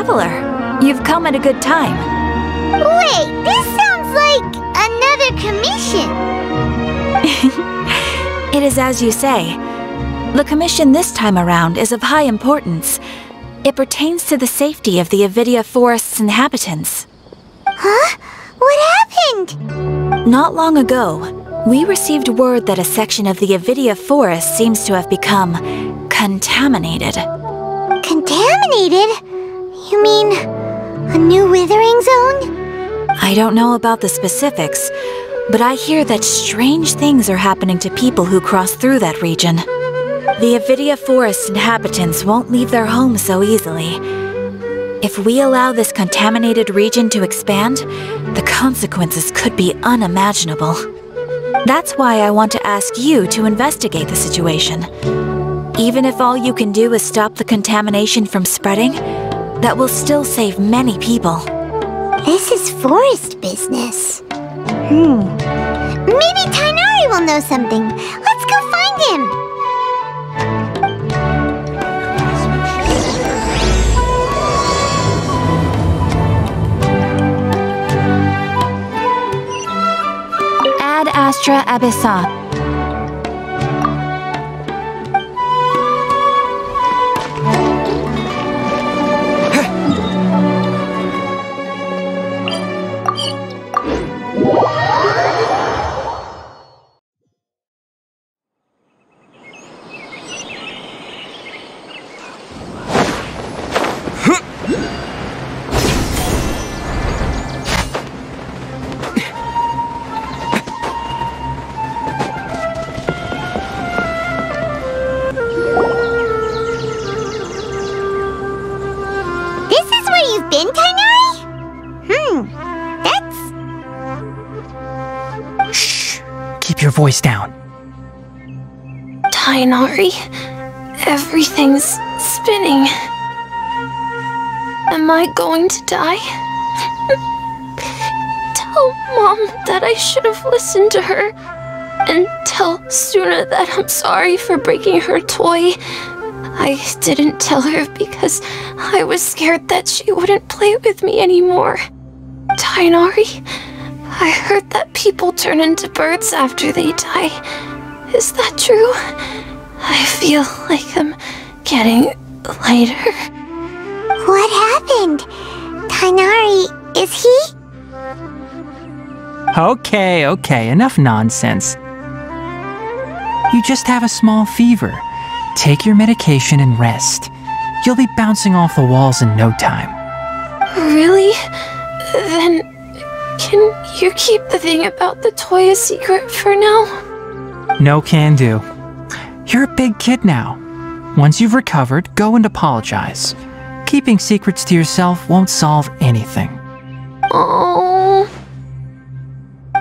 traveler. You've come at a good time. Wait, this sounds like another commission. It is as you say. The commission this time around is of high importance. It pertains to the safety of the Avidya forest's inhabitants. Huh? What happened? Not long ago, we received word that a section of the Avidya forest seems to have become contaminated. Contaminated? You mean a new Withering Zone? I don't know about the specifics, but I hear that strange things are happening to people who cross through that region. The Avidya forest inhabitants won't leave their homes so easily. If we allow this contaminated region to expand, the consequences could be unimaginable. That's why I want to ask you to investigate the situation. Even if all you can do is stop the contamination from spreading, that will still save many people. This is forest business. Maybe Tighnari will know something. Let's go find him. Ad Astra Abyssa. Your voice down. Tighnari, everything's spinning. Am I going to die? Tell Mom that I should have listened to her. And tell Suna that I'm sorry for breaking her toy. I didn't tell her because I was scared that she wouldn't play with me anymore. Tighnari, I heard that people turn into birds after they die. Is that true? I feel like I'm getting lighter. What happened? Tighnari, is he? Okay, enough nonsense. You just have a small fever. Take your medication and rest. You'll be bouncing off the walls in no time. Really? Then can you keep the thing about the toy a secret for now? No can do. You're a big kid now. Once you've recovered, go and apologize. Keeping secrets to yourself won't solve anything. Oh.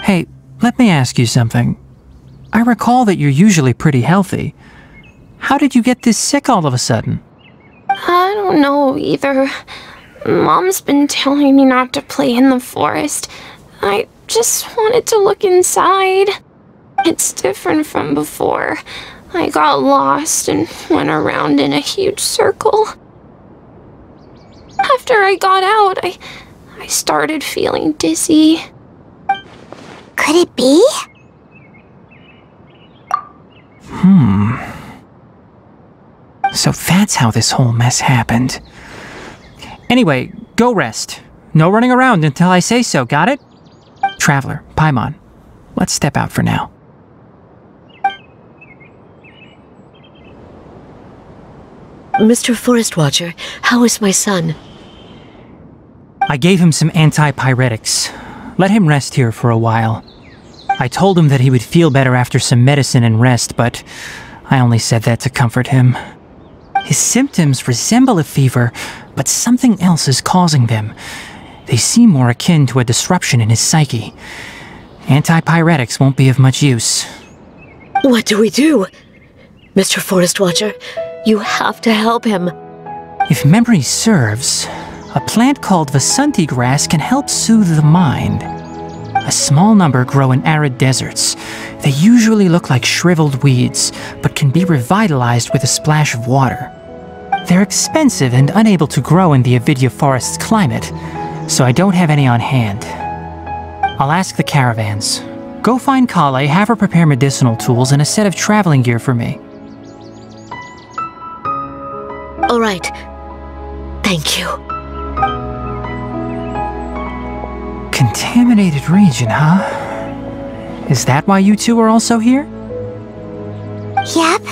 Hey, let me ask you something. I recall that you're usually pretty healthy. How did you get this sick all of a sudden? I don't know either. Mom's been telling me not to play in the forest. I just wanted to look inside. It's different from before. I got lost and went around in a huge circle. After I got out, I started feeling dizzy. Could it be? So that's how this whole mess happened. Anyway, go rest. No running around until I say so, got it? Traveler, Paimon, let's step out for now. Mr. Forest Watcher, how is my son? I gave him some antipyretics. Let him rest here for a while. I told him that he would feel better after some medicine and rest, but I only said that to comfort him. His symptoms resemble a fever, but something else is causing them. They seem more akin to a disruption in his psyche. Antipyretics won't be of much use. What do we do? Mr. Forest Watcher, you have to help him. If memory serves, a plant called Vasanti grass can help soothe the mind. A small number grow in arid deserts. They usually look like shriveled weeds, but can be revitalized with a splash of water. They're expensive and unable to grow in the Avidya forest's climate, so I don't have any on hand. I'll ask the caravans. Go find Kale, have her prepare medicinal tools and a set of traveling gear for me. All right. Thank you. Contaminated region, huh? Is that why you two are also here? Yep.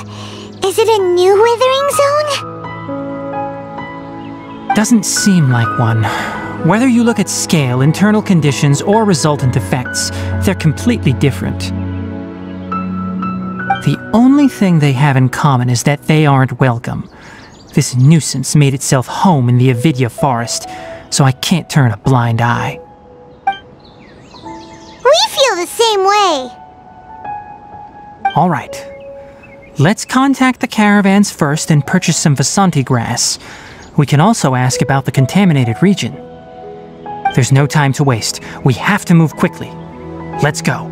Is it a new Withering Zone? Doesn't seem like one. Whether you look at scale, internal conditions, or resultant effects, they're completely different. The only thing they have in common is that they aren't welcome. This nuisance made itself home in the Avidya forest, so I can't turn a blind eye. We feel the same way. All right. Let's contact the caravans first and purchase some Vasanti grass. We can also ask about the contaminated region. There's no time to waste. We have to move quickly. Let's go.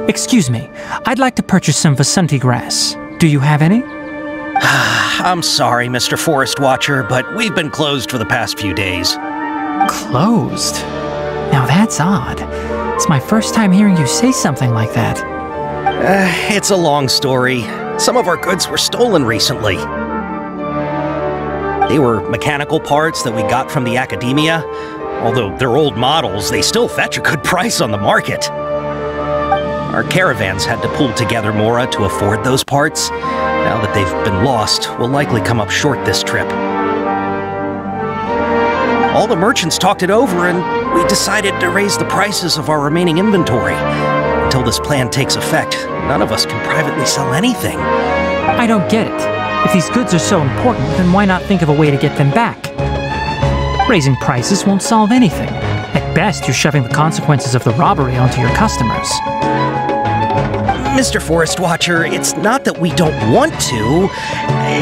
Excuse me, I'd like to purchase some Vasanti grass. Do you have any? I'm sorry, Mr. Forest Watcher, but we've been closed for the past few days. Closed? Now that's odd. It's my first time hearing you say something like that. It's a long story. Some of our goods were stolen recently. They were mechanical parts that we got from the academia. Although they're old models, they still fetch a good price on the market. Our caravans had to pull together more to afford those parts. Now that they've been lost, we'll likely come up short this trip. All the merchants talked it over, and we decided to raise the prices of our remaining inventory. Until this plan takes effect, none of us can privately sell anything. I don't get it. If these goods are so important, then why not think of a way to get them back? Raising prices won't solve anything. At best, you're shoving the consequences of the robbery onto your customers. Mr. Forest Watcher, it's not that we don't want to.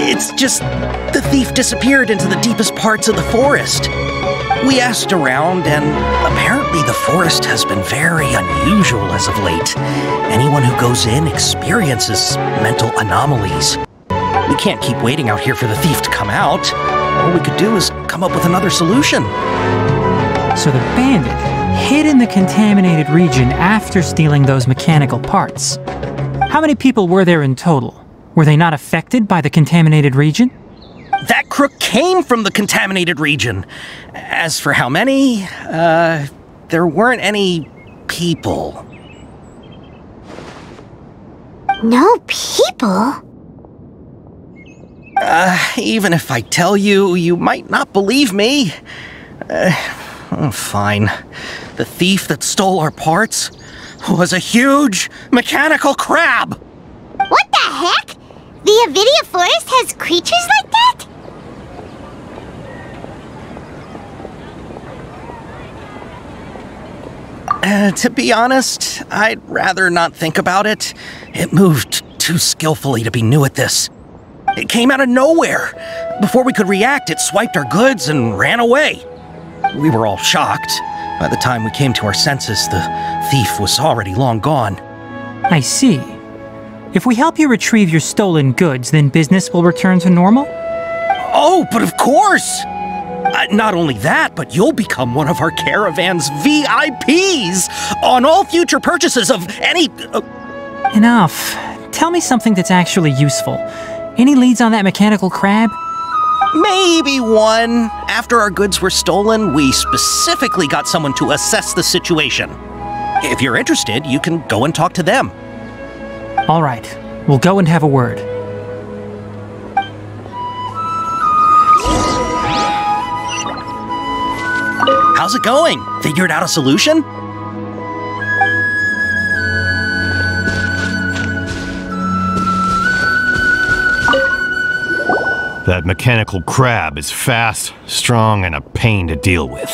It's just the thief disappeared into the deepest parts of the forest. We asked around, and apparently the forest has been very unusual as of late. Anyone who goes in experiences mental anomalies. We can't keep waiting out here for the thief to come out. All we could do is come up with another solution. So the bandit hid in the contaminated region after stealing those mechanical parts. How many people were there in total? Were they not affected by the contaminated region? That crook came from the contaminated region. As for how many, there weren't any people. No people? Even if I tell you, you might not believe me. Fine. The thief that stole our parts was a huge mechanical crab! What the heck? The Avidya forest has creatures like that? To be honest, I'd rather not think about it. It moved too skillfully to be new at this. It came out of nowhere. Before we could react, it swiped our goods and ran away. We were all shocked. By the time we came to our senses, the thief was already long gone. I see. If we help you retrieve your stolen goods, then business will return to normal? Oh, but of course! Not only that, but you'll become one of our caravan's VIPs on all future purchases of any... Enough. Tell me something that's actually useful. Any leads on that mechanical crab? Maybe one. After our goods were stolen, we specifically got someone to assess the situation. If you're interested, you can go and talk to them. All right. We'll go and have a word. How's it going? Figured out a solution? That mechanical crab is fast, strong, and a pain to deal with.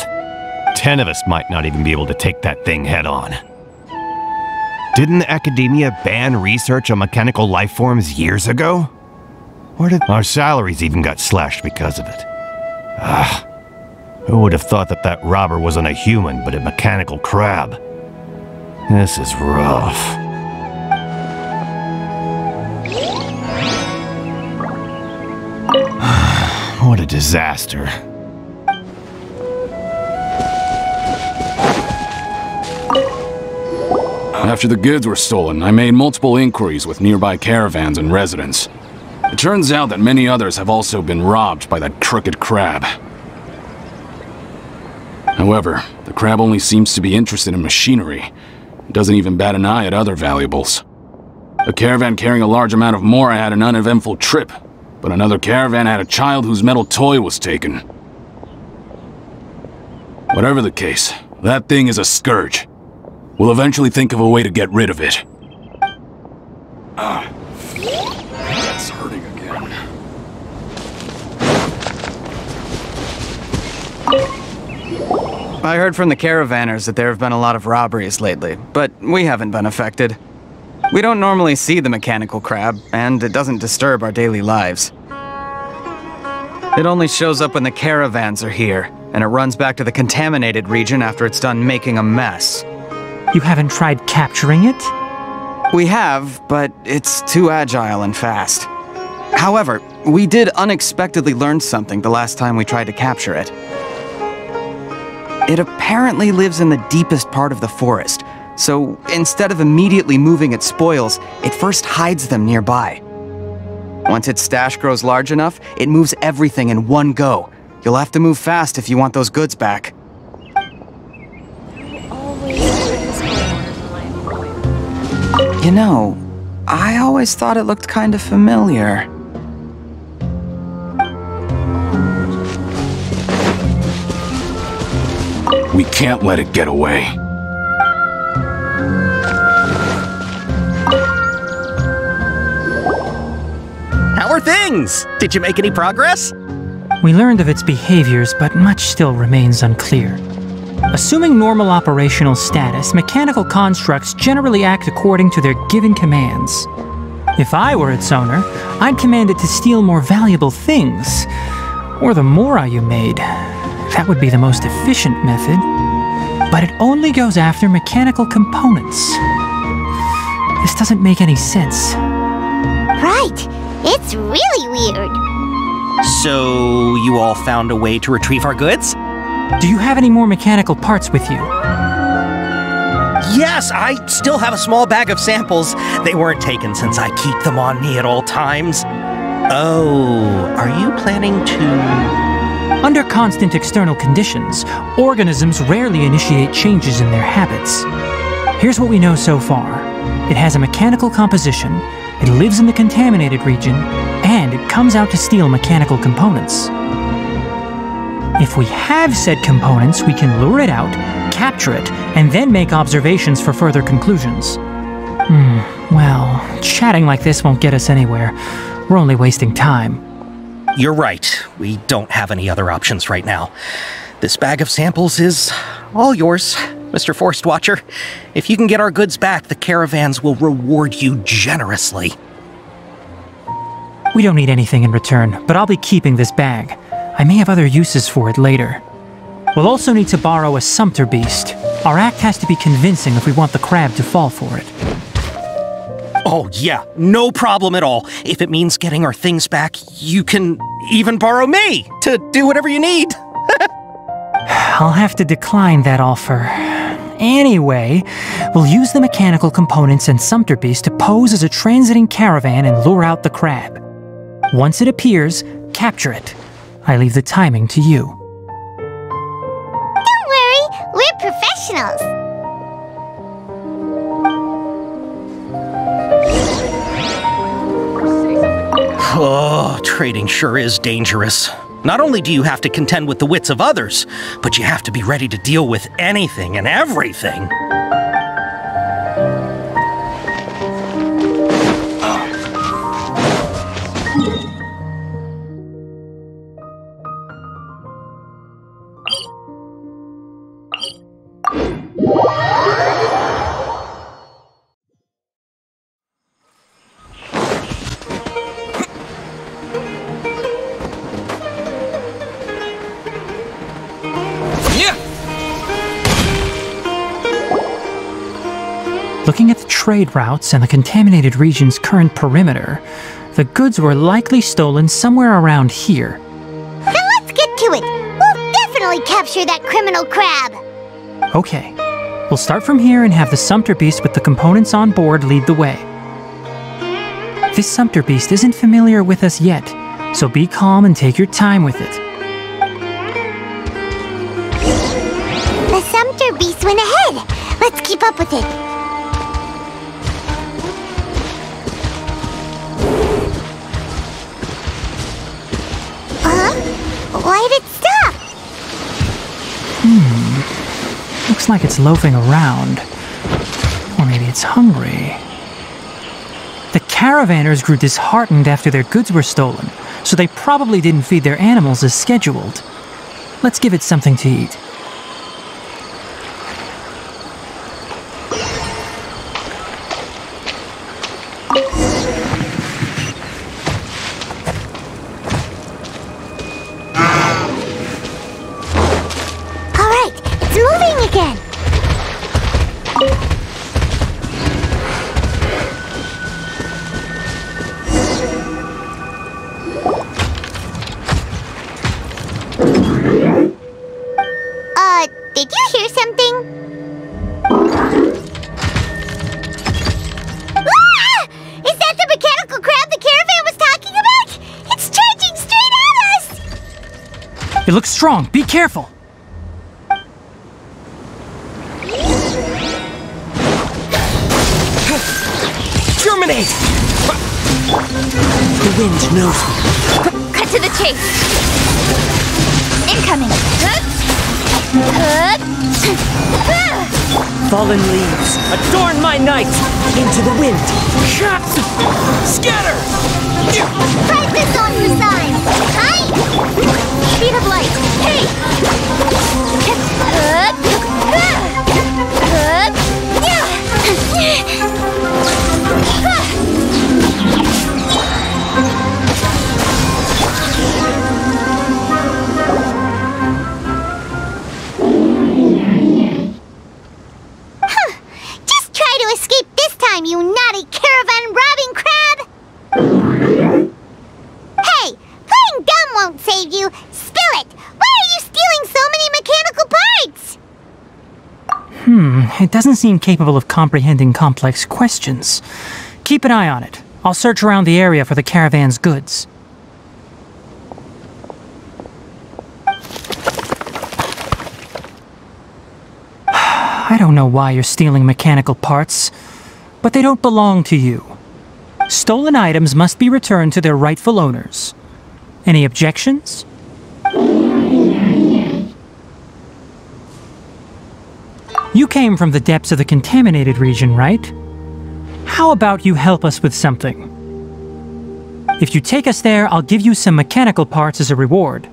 10 of us might not even be able to take that thing head on. Didn't the academia ban research on mechanical life forms years ago? Or did our salaries even got slashed because of it? Who would have thought that that robber wasn't a human, but a mechanical crab? This is rough. What a disaster. After the goods were stolen, I made multiple inquiries with nearby caravans and residents. It turns out that many others have also been robbed by that crooked crab. However, the crab only seems to be interested in machinery. It doesn't even bat an eye at other valuables. A caravan carrying a large amount of Mora had an uneventful trip, but another caravan had a child whose metal toy was taken. Whatever the case, that thing is a scourge. We'll eventually think of a way to get rid of it. It's hurting again. I heard from the caravanners that there have been a lot of robberies lately, but we haven't been affected. We don't normally see the mechanical crab, and it doesn't disturb our daily lives. It only shows up when the caravans are here, and it runs back to the contaminated region after it's done making a mess. You haven't tried capturing it? We have, but it's too agile and fast. However, we did unexpectedly learn something the last time we tried to capture it. It apparently lives in the deepest part of the forest, so instead of immediately moving its spoils, it first hides them nearby. Once its stash grows large enough, it moves everything in one go. You'll have to move fast if you want those goods back. You know, I always thought it looked kind of familiar. We can't let it get away. How are things? Did you make any progress? We learned of its behaviors, but much still remains unclear. Assuming normal operational status, mechanical constructs generally act according to their given commands. If I were its owner, I'd command it to steal more valuable things. Or the Mora you made. That would be the most efficient method. But it only goes after mechanical components. This doesn't make any sense. Right. It's really weird. So, you all found a way to retrieve our goods? Do you have any more mechanical parts with you? Yes, I still have a small bag of samples. They weren't taken since I keep them on me at all times. Oh, are you planning to... Under constant external conditions, organisms rarely initiate changes in their habits. Here's what we know so far. It has a mechanical composition, it lives in the contaminated region, and it comes out to steal mechanical components. If we have said components, we can lure it out, capture it, and then make observations for further conclusions. Well, chatting like this won't get us anywhere. We're only wasting time. You're right. We don't have any other options right now. This bag of samples is all yours, Mr. Forest Watcher. If you can get our goods back, the caravans will reward you generously. We don't need anything in return, but I'll be keeping this bag. I may have other uses for it later. We'll also need to borrow a sumpter beast. Our act has to be convincing if we want the crab to fall for it. Oh yeah, no problem at all. If it means getting our things back, you can even borrow me to do whatever you need. I'll have to decline that offer. Anyway, we'll use the mechanical components and sumpter beast to pose as a transiting caravan and lure out the crab. Once it appears, capture it. I leave the timing to you. Don't worry, we're professionals. Oh, trading sure is dangerous. Not only do you have to contend with the wits of others, but you have to be ready to deal with anything and everything. Looking at the trade routes and the contaminated region's current perimeter, the goods were likely stolen somewhere around here. Then let's get to it. We'll definitely capture that criminal crab. Okay, we'll start from here and have the Sumpter Beast with the components on board lead the way. This Sumpter Beast isn't familiar with us yet, so be calm and take your time with it. The Sumpter Beast went ahead. Let's keep up with it. Why did it stop? Looks like it's loafing around. Or maybe it's hungry. The caravanners grew disheartened after their goods were stolen, so they probably didn't feed their animals as scheduled. Let's give it something to eat. Did you hear something? Ah! Is that the mechanical crab the caravan was talking about? It's charging straight at us! It looks strong. Be careful! Terminate! The wind knows me. Cut to the chase. Incoming. Fallen leaves, adorn my night! Into the wind! Scatter! Press this on your side! Hi! Speed of light! Hey! You naughty caravan-robbing crab! Hey! Playing dumb won't save you! Spill it! Why are you stealing so many mechanical parts? It doesn't seem capable of comprehending complex questions. Keep an eye on it. I'll search around the area for the caravan's goods. I don't know why you're stealing mechanical parts, but they don't belong to you. Stolen items must be returned to their rightful owners. Any objections? You came from the depths of the contaminated region, right? How about you help us with something? If you take us there, I'll give you some mechanical parts as a reward.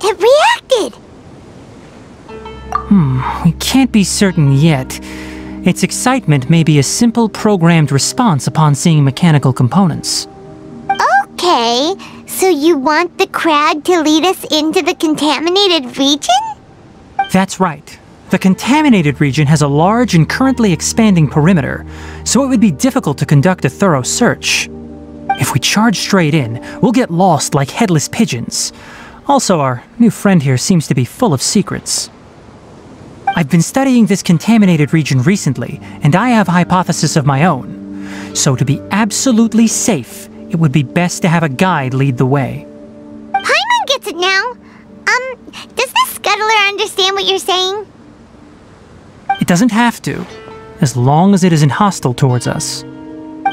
It reacted! We can't be certain yet. Its excitement may be a simple programmed response upon seeing mechanical components. Okay, so you want the crab to lead us into the contaminated region? That's right. The contaminated region has a large and currently expanding perimeter, so it would be difficult to conduct a thorough search. If we charge straight in, we'll get lost like headless pigeons. Also, our new friend here seems to be full of secrets. I've been studying this contaminated region recently, and I have a hypothesis of my own. So to be absolutely safe, it would be best to have a guide lead the way. Paimon gets it now. Does the scuttler understand what you're saying? It doesn't have to, as long as it isn't hostile towards us.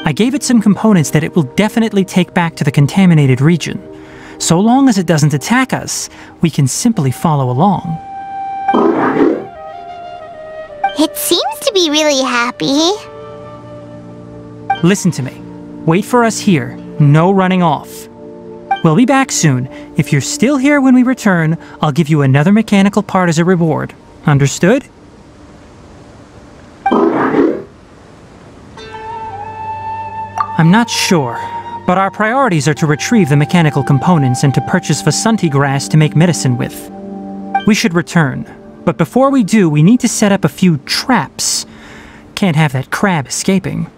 I gave it some components that it will definitely take back to the contaminated region. So long as it doesn't attack us, we can simply follow along. It seems to be really happy. Listen to me. Wait for us here. No running off. We'll be back soon. If you're still here when we return, I'll give you another mechanical part as a reward. Understood? I'm not sure, but our priorities are to retrieve the mechanical components and to purchase Vasanti grass to make medicine with. We should return. But before we do, we need to set up a few traps. Can't have that crab escaping.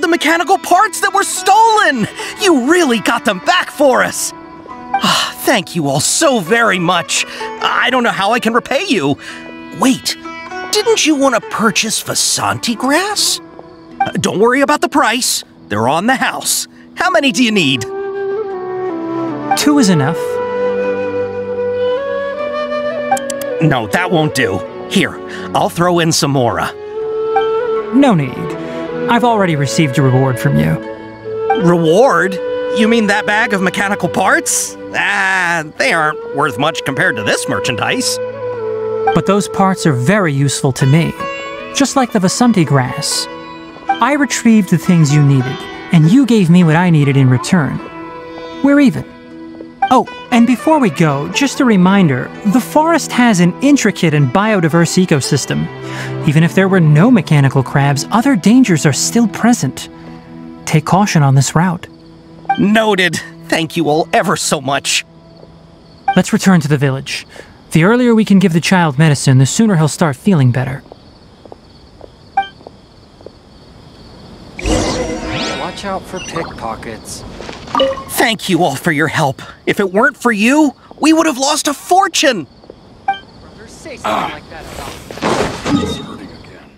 Mechanical parts that were stolen! You really got them back for us! Thank you all so very much. I don't know how I can repay you. Wait, didn't you want to purchase Vasanti grass? Don't worry about the price. They're on the house. How many do you need? 2 is enough. No, that won't do. Here, I'll throw in some more. No need. I've already received a reward from you. Reward? You mean that bag of mechanical parts? They aren't worth much compared to this merchandise. But those parts are very useful to me. Just like the Vasanti grass. I retrieved the things you needed, and you gave me what I needed in return. We're even. Oh, and before we go, just a reminder, the forest has an intricate and biodiverse ecosystem. Even if there were no mechanical crabs, other dangers are still present. Take caution on this route. Noted. Thank you all ever so much. Let's return to the village. The earlier we can give the child medicine, the sooner he'll start feeling better. Watch out for pickpockets. Thank you all for your help. If it weren't for you, we would have lost a fortune. Brother, say something like that about It's hurting again.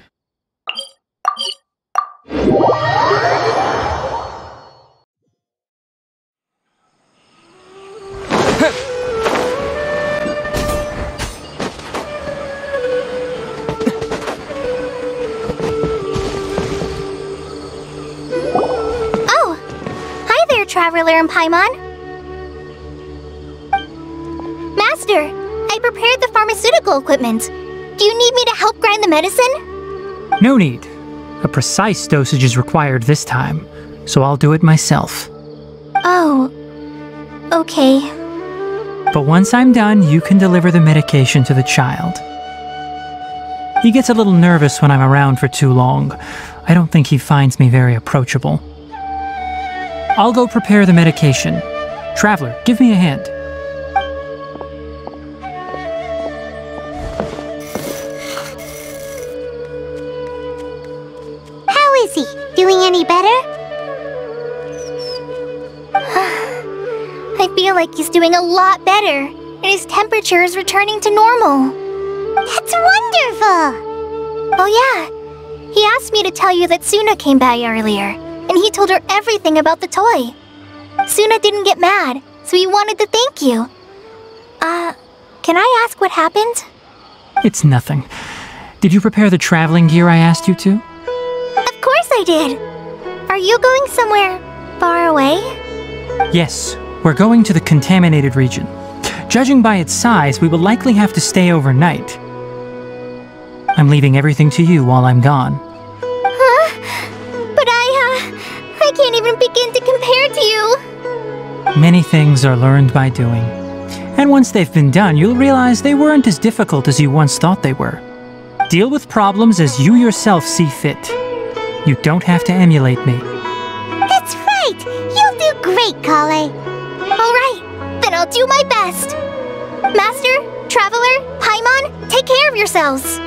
Traveler and Paimon. Master, I prepared the pharmaceutical equipment. Do you need me to help grind the medicine? No need. A precise dosage is required this time, so I'll do it myself. Oh, okay. But once I'm done, you can deliver the medication to the child. He gets a little nervous when I'm around for too long. I don't think he finds me very approachable. I'll go prepare the medication. Traveler, give me a hand. How is he? Doing any better? I feel like he's doing a lot better, and his temperature is returning to normal. That's wonderful! Oh yeah, he asked me to tell you that Suna came by earlier. And he told her everything about the toy. Suna didn't get mad, so he wanted to thank you. Can I ask what happened? It's nothing. Did you prepare the traveling gear I asked you to? Of course I did. Are you going somewhere far away? Yes, we're going to the contaminated region. Judging by its size, we will likely have to stay overnight. I'm leaving everything to you while I'm gone. But I can't even begin to compare to you. Many things are learned by doing. And once they've been done, you'll realize they weren't as difficult as you once thought they were. Deal with problems as you yourself see fit. You don't have to emulate me. That's right! You'll do great, Kale. Alright, then I'll do my best. Master, Traveler, Paimon, take care of yourselves.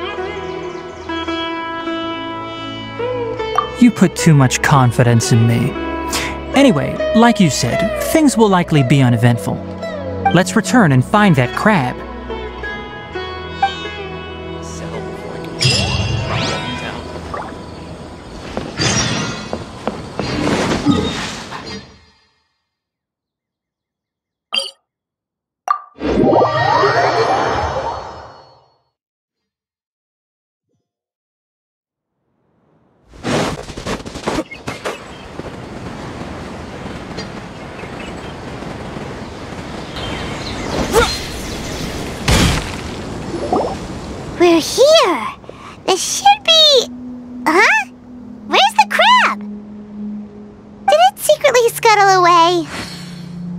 You put too much confidence in me. Anyway, like you said, things will likely be uneventful. Let's return and find that crab. They're here. This should be... Huh? Where's the crab? Did it secretly scuttle away?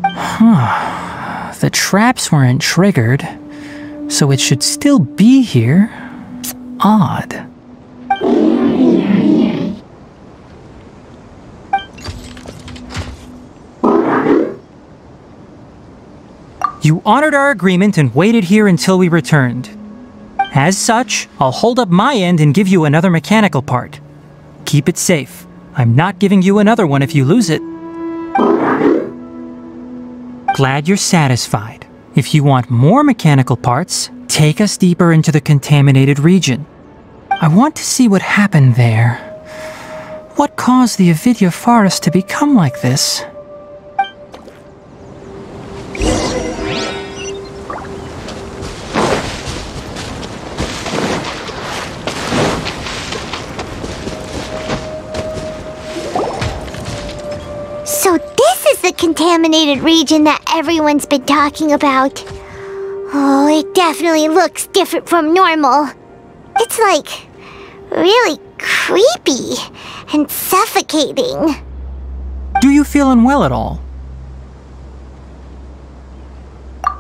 Huh. The traps weren't triggered, so it should still be here. Odd. You honored our agreement and waited here until we returned. As such, I'll hold up my end and give you another mechanical part. Keep it safe. I'm not giving you another one if you lose it. Glad you're satisfied. If you want more mechanical parts, take us deeper into the contaminated region. I want to see what happened there. What caused the Avidya forest to become like this? So this is the contaminated region that everyone's been talking about. Oh, it definitely looks different from normal. It's like really creepy and suffocating. Do you feel unwell at all?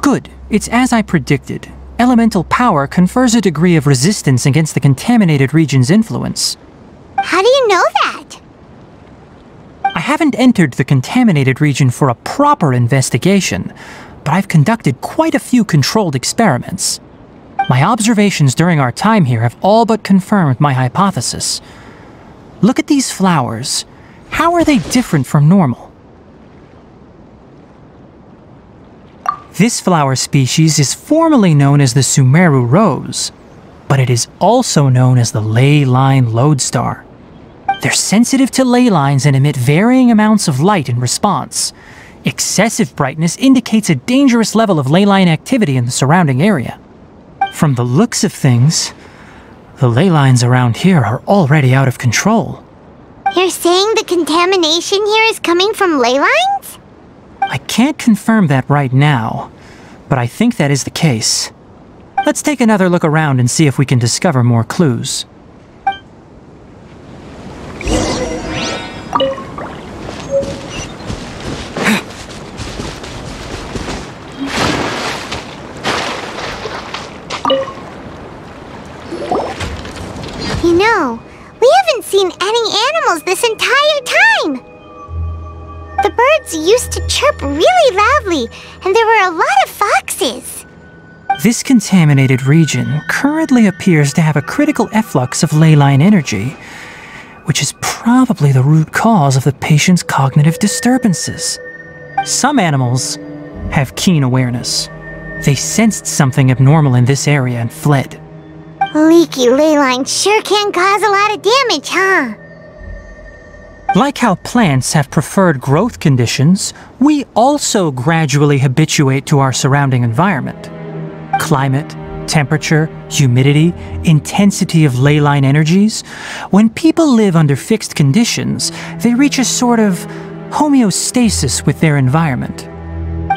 Good. It's as I predicted. Elemental power confers a degree of resistance against the contaminated region's influence. How do you know that? I haven't entered the contaminated region for a proper investigation, but I've conducted quite a few controlled experiments. My observations during our time here have all but confirmed my hypothesis. Look at these flowers. How are they different from normal? This flower species is formally known as the sumeru rose, but it is also known as the ley line lodestar. They're sensitive to ley lines and emit varying amounts of light in response. Excessive brightness indicates a dangerous level of ley line activity in the surrounding area. From the looks of things, the ley lines around here are already out of control. You're saying the contamination here is coming from ley lines? I can't confirm that right now, but I think that is the case. Let's take another look around and see if we can discover more clues. You know, we haven't seen any animals this entire time! The birds used to chirp really loudly, and there were a lot of foxes. This contaminated region currently appears to have a critical efflux of ley line energy, which is probably the root cause of the patient's cognitive disturbances. Some animals have keen awareness. They sensed something abnormal in this area and fled. Leaky ley lines sure can cause a lot of damage, huh? Like how plants have preferred growth conditions, we also gradually habituate to our surrounding environment. Climate, temperature, humidity, intensity of ley line energies. When people live under fixed conditions, they reach a sort of homeostasis with their environment.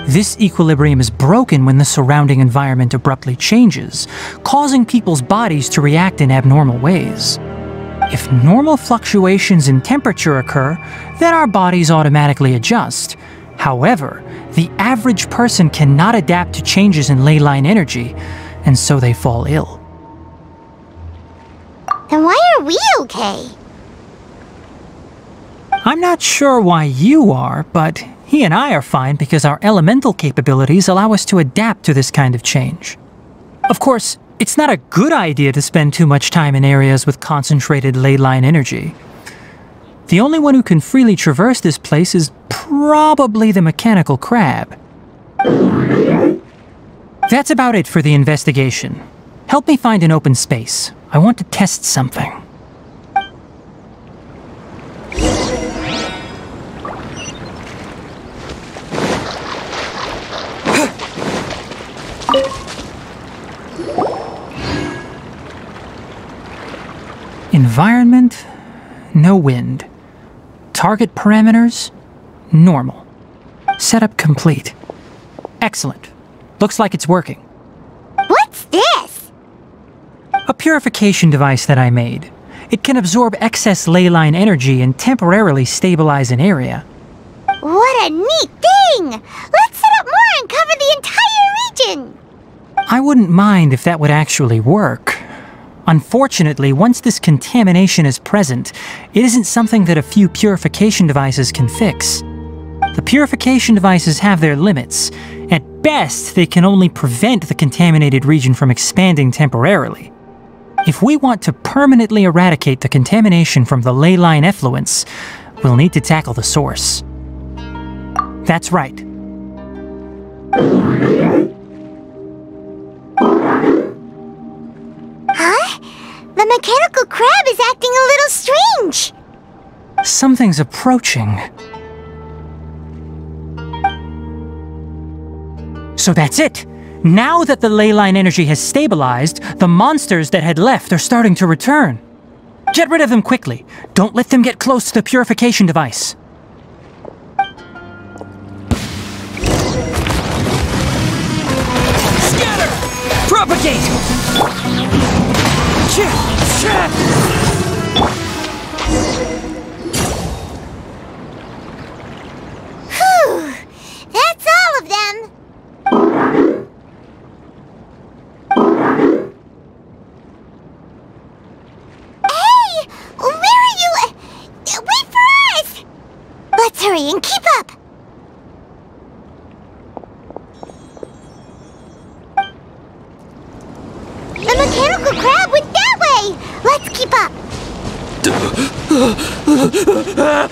This equilibrium is broken when the surrounding environment abruptly changes, causing people's bodies to react in abnormal ways. If normal fluctuations in temperature occur, then our bodies automatically adjust. However, the average person cannot adapt to changes in ley line energy, and so they fall ill. Then why are we okay? I'm not sure why you are, but he and I are fine because our elemental capabilities allow us to adapt to this kind of change. Of course, it's not a good idea to spend too much time in areas with concentrated ley line energy. The only one who can freely traverse this place is probably the mechanical crab. That's about it for the investigation. Help me find an open space. I want to test something. Environment, no wind. Target parameters, normal. Setup complete. Excellent. Looks like it's working. What's this? A purification device that I made. It can absorb excess ley line energy and temporarily stabilize an area. What a neat thing! Let's set up more and cover the entire region! I wouldn't mind if that would actually work. Unfortunately, once this contamination is present, it isn't something that a few purification devices can fix. The purification devices have their limits. At best, they can only prevent the contaminated region from expanding temporarily. If we want to permanently eradicate the contamination from the ley line effluents, we'll need to tackle the source. That's right. Huh? The mechanical crab is acting a little strange. Something's approaching. So that's it! Now that the ley line energy has stabilized, the monsters that had left are starting to return. Get rid of them quickly. Don't let them get close to the purification device. Scatter! Propagate! Whew! That's all of them! Hey! Where are you? Wait for us! Let's hurry and keep up! The mechanical crab went that way! Let's keep up!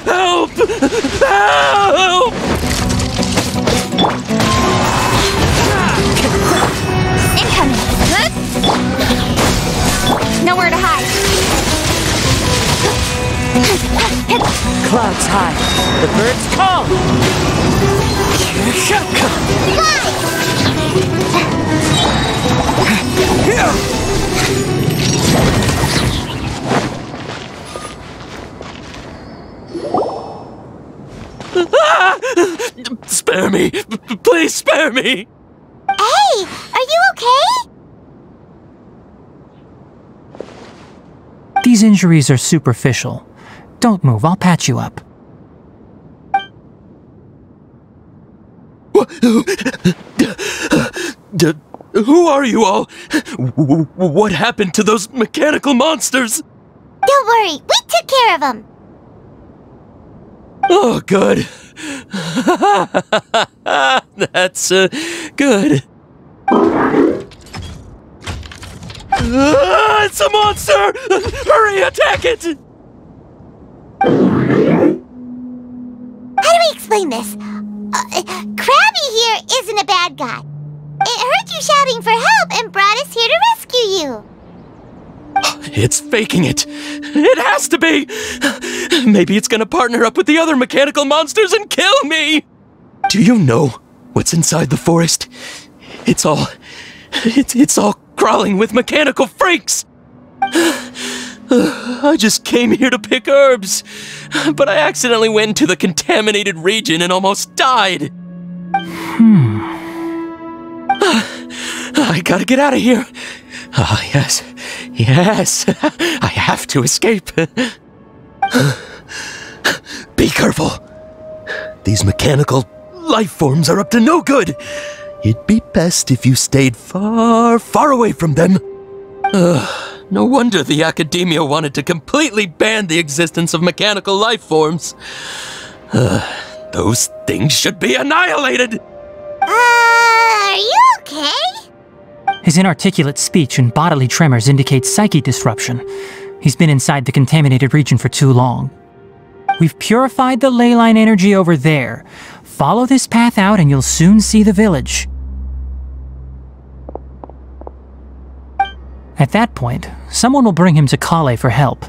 Help! Help! Incoming! Good? Nowhere to hide. Clouds high. The birds call. Spare me! Please spare me! Hey! Are you okay? These injuries are superficial. Don't move, I'll patch you up. Who are you all? What happened to those mechanical monsters? Don't worry, we took care of them. Oh, good. That's good. It's a monster! Hurry, attack it! How do we explain this? Krabby here isn't a bad guy. It heard you shouting for help and brought us here to rescue you. It's faking it. It has to be. Maybe it's gonna partner up with the other mechanical monsters and kill me. Do you know what's inside the forest? It's all crawling with mechanical freaks. I just came here to pick herbs, but I accidentally went into the contaminated region and almost died. I gotta get out of here. Ah, yes. Yes. I have to escape. Be careful. These mechanical life forms are up to no good. It'd be best if you stayed far, far away from them. No wonder the academia wanted to completely ban the existence of mechanical life forms. Those things should be annihilated! Are you okay? His inarticulate speech and bodily tremors indicate psyche disruption. He's been inside the contaminated region for too long. We've purified the ley line energy over there. Follow this path out and you'll soon see the village. At that point, someone will bring him to Kale for help.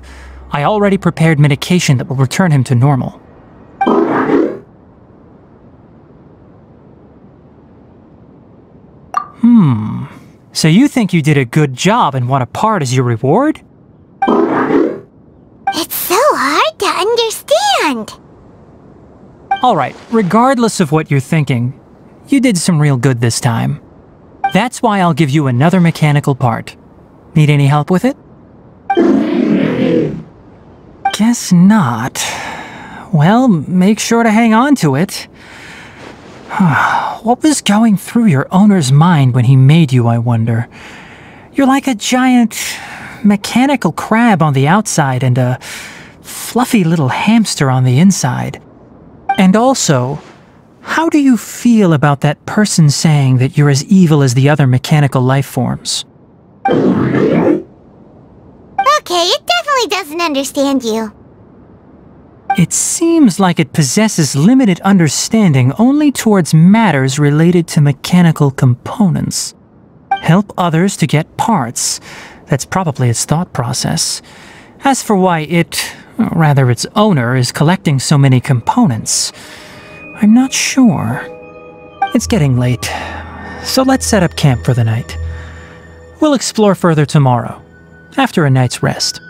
I already prepared medication that will return him to normal. So you think you did a good job and want a part as your reward? It's so hard to understand. Alright, regardless of what you're thinking, you did some real good this time. That's why I'll give you another mechanical part. Need any help with it? Guess not. Well, make sure to hang on to it. What was going through your owner's mind when he made you, I wonder? You're like a giant mechanical crab on the outside and a fluffy little hamster on the inside. And also, how do you feel about that person saying that you're as evil as the other mechanical life forms? Okay, it definitely doesn't understand you. It seems like it possesses limited understanding only towards matters related to mechanical components. Help others to get parts. That's probably its thought process. As for why it, or rather its owner, is collecting so many components, I'm not sure. It's getting late, so let's set up camp for the night. We'll explore further tomorrow, after a night's rest.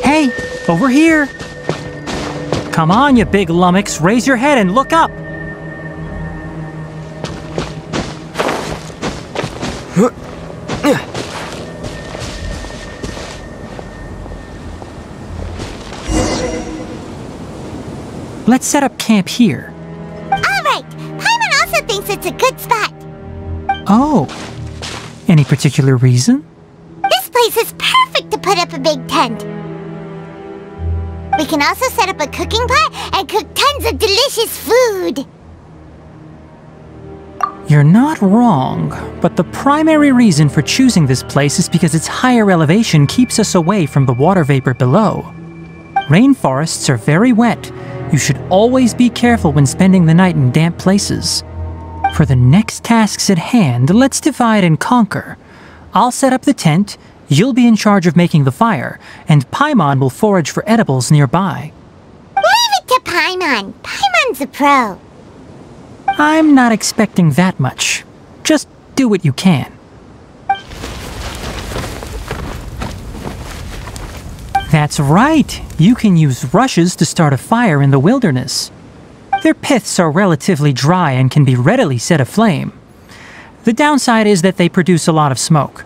Hey, over here! Come on, you big lummox, raise your head and look up! Let's set up camp here. Alright, Paimon also thinks it's a good spot. Oh, any particular reason? This place is perfect to put up a big tent. We can also set up a cooking pot and cook tons of delicious food. You're not wrong, but the primary reason for choosing this place is because its higher elevation keeps us away from the water vapor below. Rainforests are very wet. You should always be careful when spending the night in damp places. For the next tasks at hand, let's divide and conquer. I'll set up the tent, you'll be in charge of making the fire, and Paimon will forage for edibles nearby. Leave it to Paimon. Paimon's a pro. I'm not expecting that much. Just do what you can. That's right! You can use rushes to start a fire in the wilderness. Their piths are relatively dry and can be readily set aflame. The downside is that they produce a lot of smoke.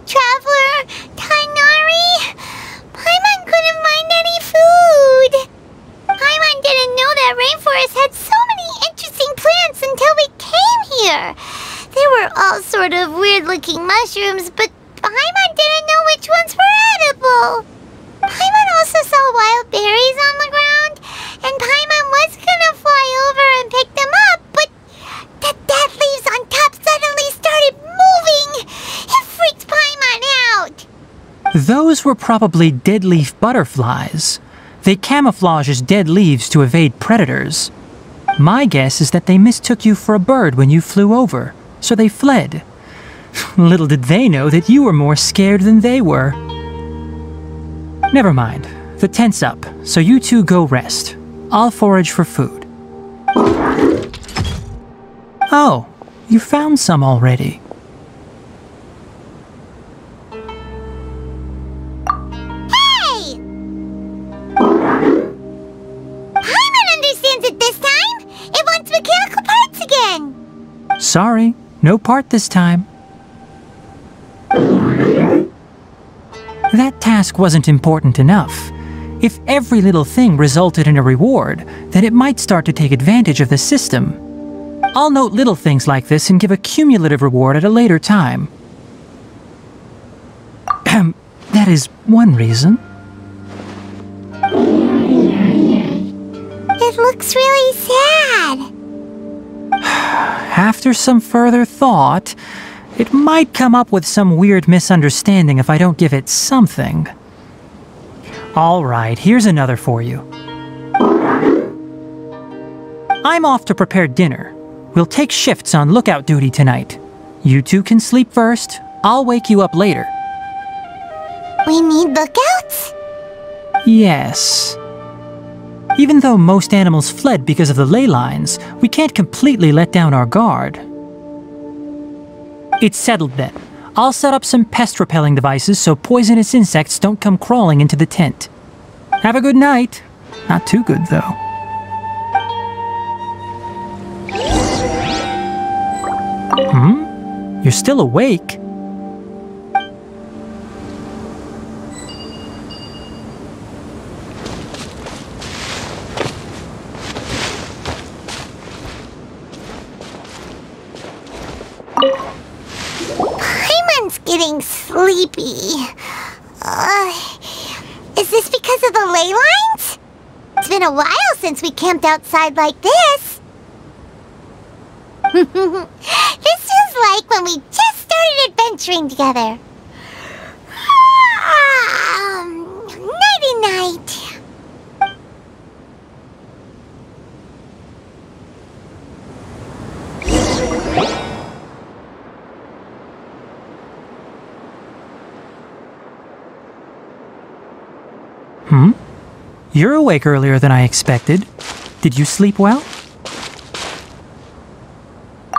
Traveler, Tighnari, Paimon couldn't find any food. Paimon didn't know that rainforest had so many interesting plants until we came here. They were all sort of weird-looking mushrooms, but Paimon didn't know which ones were edible. Paimon also saw wild berries on the ground, and Paimon was gonna fly over and pick them up, but the dead leaves on top suddenly started moving. It freaked Paimon out. Those were probably dead leaf butterflies. They camouflage as dead leaves to evade predators. My guess is that they mistook you for a bird when you flew over, so they fled. Little did they know that you were more scared than they were. Never mind. The tent's up, so you two go rest. I'll forage for food. Oh, you found some already. Hey! Paimon understands it this time! It wants mechanical parts again! Sorry, no part this time. That task wasn't important enough. If every little thing resulted in a reward, then it might start to take advantage of the system. I'll note little things like this and give a cumulative reward at a later time. That is one reason. It looks really sad. After some further thought, it might come up with some weird misunderstanding if I don't give it something. All right, here's another for you. I'm off to prepare dinner. We'll take shifts on lookout duty tonight. You two can sleep first. I'll wake you up later. We need lookouts? Yes. Even though most animals fled because of the ley lines, we can't completely let down our guard. It's settled then. I'll set up some pest-repelling devices so poisonous insects don't come crawling into the tent. Have a good night. Not too good, though. You're still awake. Paimon's getting sleepy. Is this because of the ley lines? It's been a while since we camped outside like this. This feels like when we just started adventuring together. Nighty-night. You're awake earlier than I expected. Did you sleep well?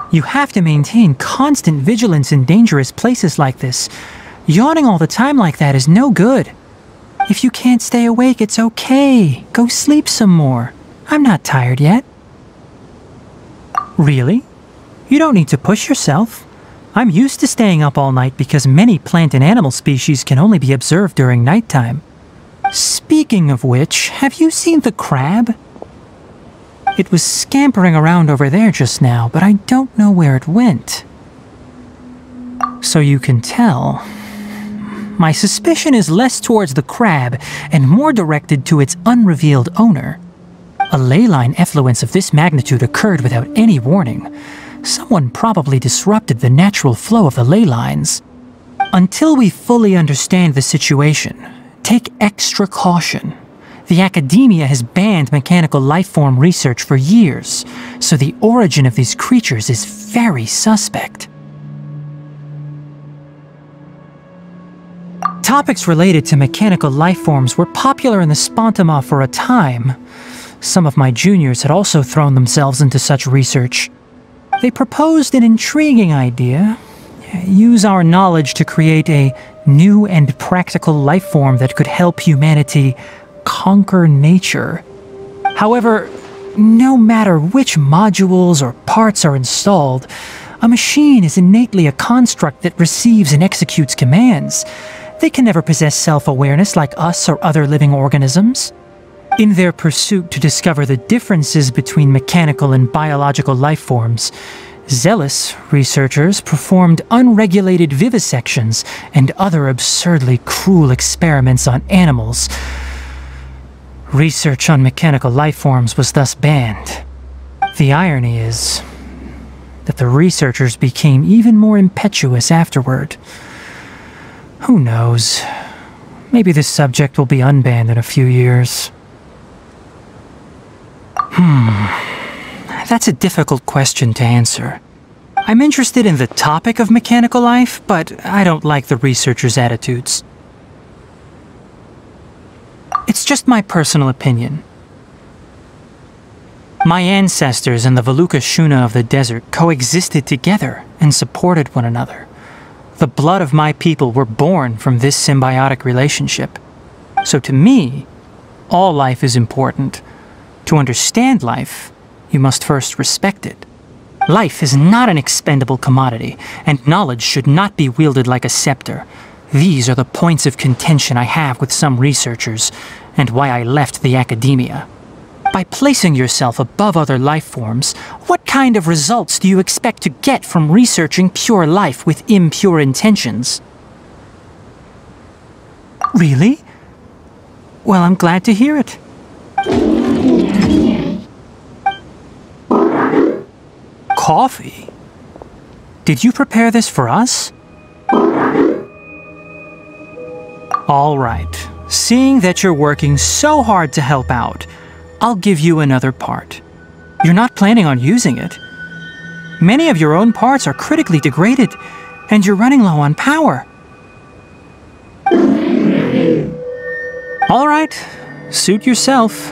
You have to maintain constant vigilance in dangerous places like this. Yawning all the time like that is no good. If you can't stay awake, it's okay. Go sleep some more. I'm not tired yet. Really? You don't need to push yourself. I'm used to staying up all night because many plant and animal species can only be observed during nighttime. Speaking of which, have you seen the crab? It was scampering around over there just now, but I don't know where it went. So you can tell. My suspicion is less towards the crab and more directed to its unrevealed owner. A ley line effluence of this magnitude occurred without any warning. Someone probably disrupted the natural flow of the ley lines. Until we fully understand the situation, take extra caution. The academia has banned mechanical lifeform research for years, so the origin of these creatures is very suspect. Topics related to mechanical lifeforms were popular in the Spontama for a time. Some of my juniors had also thrown themselves into such research. They proposed an intriguing idea. Use our knowledge to create a new and practical lifeform that could help humanity conquer nature. However, no matter which modules or parts are installed, a machine is innately a construct that receives and executes commands. They can never possess self-awareness like us or other living organisms. In their pursuit to discover the differences between mechanical and biological lifeforms, zealous researchers performed unregulated vivisections and other absurdly cruel experiments on animals. Research on mechanical lifeforms was thus banned. The irony is that the researchers became even more impetuous afterward. Who knows? Maybe this subject will be unbanned in a few years. That's a difficult question to answer. I'm interested in the topic of mechanical life, but I don't like the researchers' attitudes. It's just my personal opinion. My ancestors and the Valuka Shuna of the desert coexisted together and supported one another. The blood of my people were born from this symbiotic relationship. So to me, all life is important. To understand life, you must first respect it. Life is not an expendable commodity, and knowledge should not be wielded like a scepter. These are the points of contention I have with some researchers, and why I left the academia. By placing yourself above other life forms, what kind of results do you expect to get from researching pure life with impure intentions? Really? Well, I'm glad to hear it. Coffee? Did you prepare this for us? All right. Seeing that you're working so hard to help out, I'll give you another part. You're not planning on using it. Many of your own parts are critically degraded, and you're running low on power. All right. Suit yourself.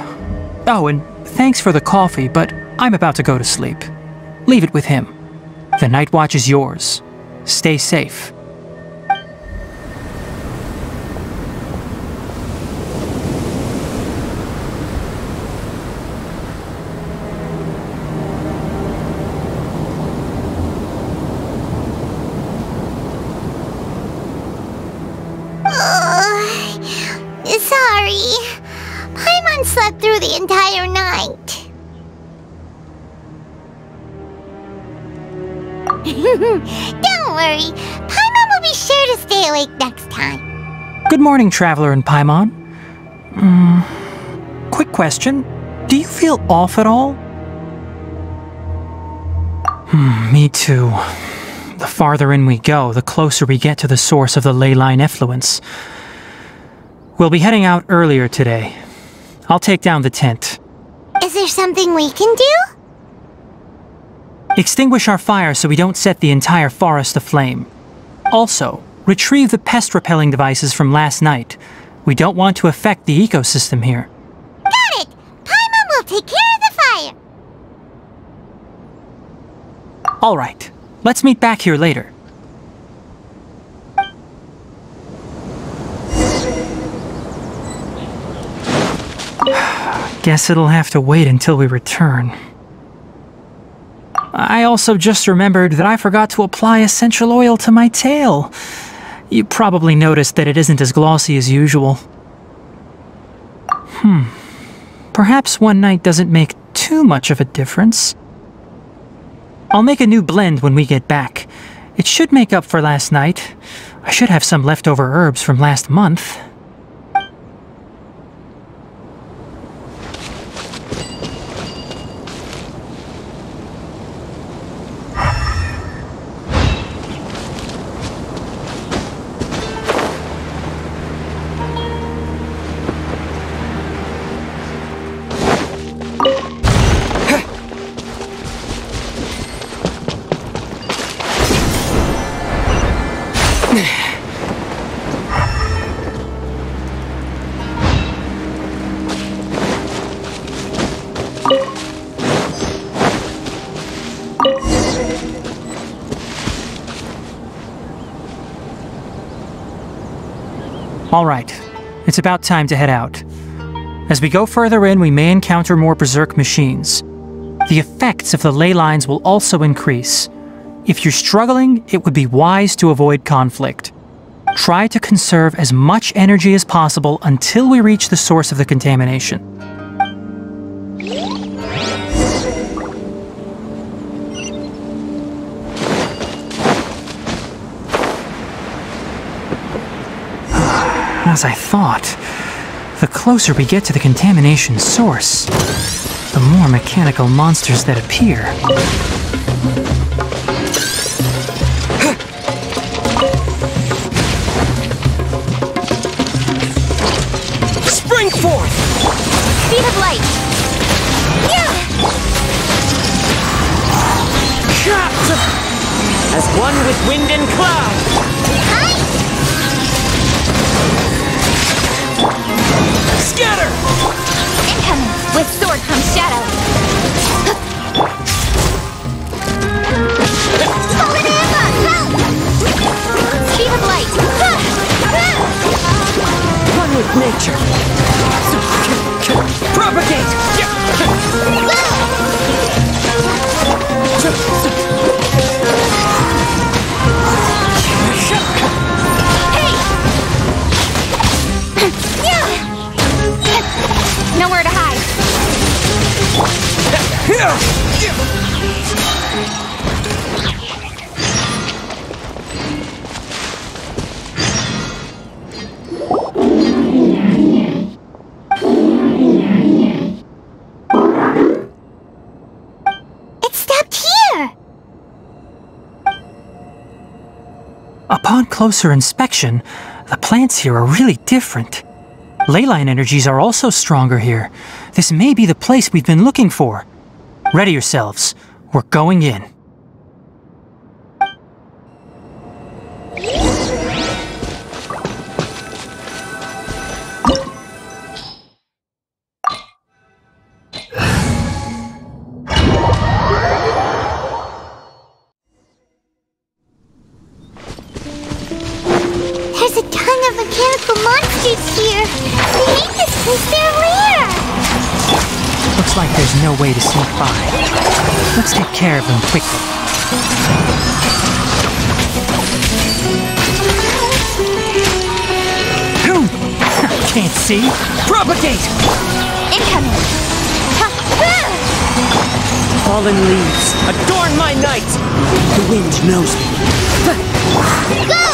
Oh, and thanks for the coffee, but I'm about to go to sleep. Leave it with him. The night watch is yours. Stay safe. entire night. Don't worry, Paimon will be sure to stay awake next time. Good morning, Traveler and Paimon. Quick question. Do you feel off at all? Me too. The farther in we go, the closer we get to the source of the ley line effluence. We'll be heading out earlier today. I'll take down the tent. Is there something we can do? Extinguish our fire so we don't set the entire forest aflame. Also, retrieve the pest-repelling devices from last night. We don't want to affect the ecosystem here. Got it! Paimon will take care of the fire! All right. Let's meet back here later. Guess it'll have to wait until we return. I also just remembered that I forgot to apply essential oil to my tail. You probably noticed that it isn't as glossy as usual. Perhaps one night doesn't make too much of a difference. I'll make a new blend when we get back. It should make up for last night. I should have some leftover herbs from last month. All right, it's about time to head out. As we go further in, we may encounter more berserk machines. The effects of the ley lines will also increase. If you're struggling, it would be wise to avoid conflict. Try to conserve as much energy as possible until we reach the source of the contamination. As I thought, the closer we get to the contamination source, the more mechanical monsters that appear. Spring forth! Speed of light! Yeah! As one with wind and cloud! Scatter! Incoming! With sword comes shadow! Speed of light! One with nature! Propagate! Nowhere to hide. It stopped here. Upon closer inspection, the plants here are really different. Leyline energies are also stronger here. This may be the place we've been looking for. Ready yourselves. We're going in. There's a ton of mechanical monsters here. They make this place their lair. Looks like there's no way to sneak by. Let's take care of them quickly. Can't see. Propagate! Incoming! fallen leaves, adorn my night! The wind knows me. Go!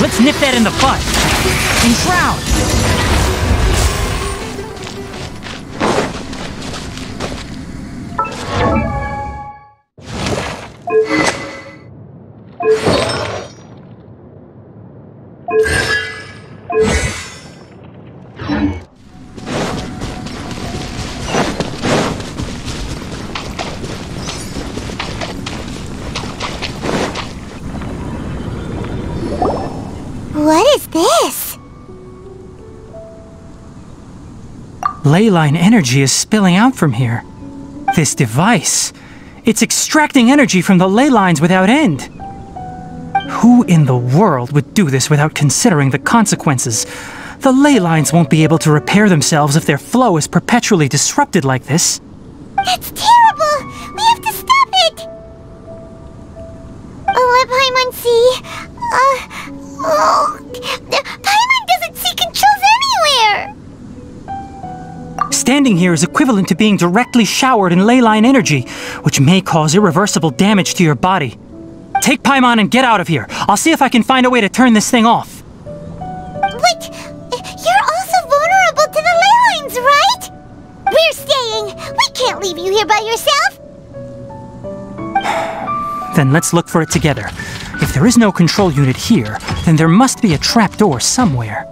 Let's nip that in the bud. And drown! What is this? Leyline energy is spilling out from here. This device, it's extracting energy from the ley lines without end. Who in the world would do this without considering the consequences? The ley lines won't be able to repair themselves if their flow is perpetually disrupted like this. That's terrible! We have to stop it! Let Paimon see. Paimon doesn't see controls anywhere! Standing here is equivalent to being directly showered in leyline energy, which may cause irreversible damage to your body. Take Paimon and get out of here. I'll see if I can find a way to turn this thing off. Wait, you're also vulnerable to the ley lines, right? We're staying. We can't leave you here by yourself. Then let's look for it together. If there is no control unit here, then there must be a trapdoor somewhere.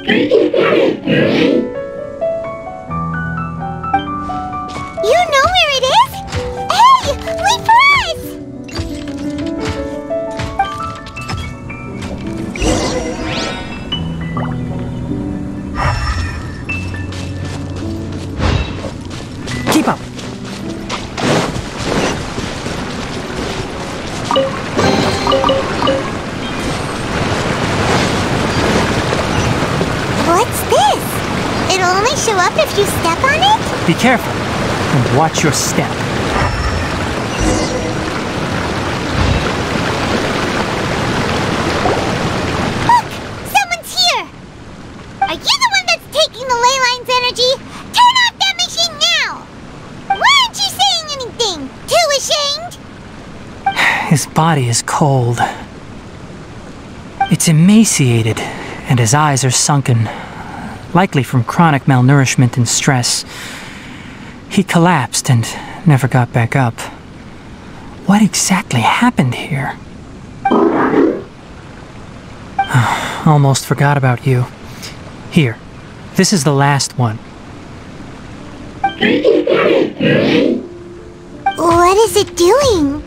You know where it is? Hey, wait for us! Keep up! What's this? It'll only show up if you step on it? Be careful, and watch your step. Look! Someone's here! Are you the one that's taking the ley line's energy? Turn off that machine now! Why aren't you saying anything? Too ashamed? His body is cold. It's emaciated, and his eyes are sunken, likely from chronic malnourishment and stress. He collapsed and never got back up. What exactly happened here? Almost forgot about you. Here, this is the last one. What is it doing?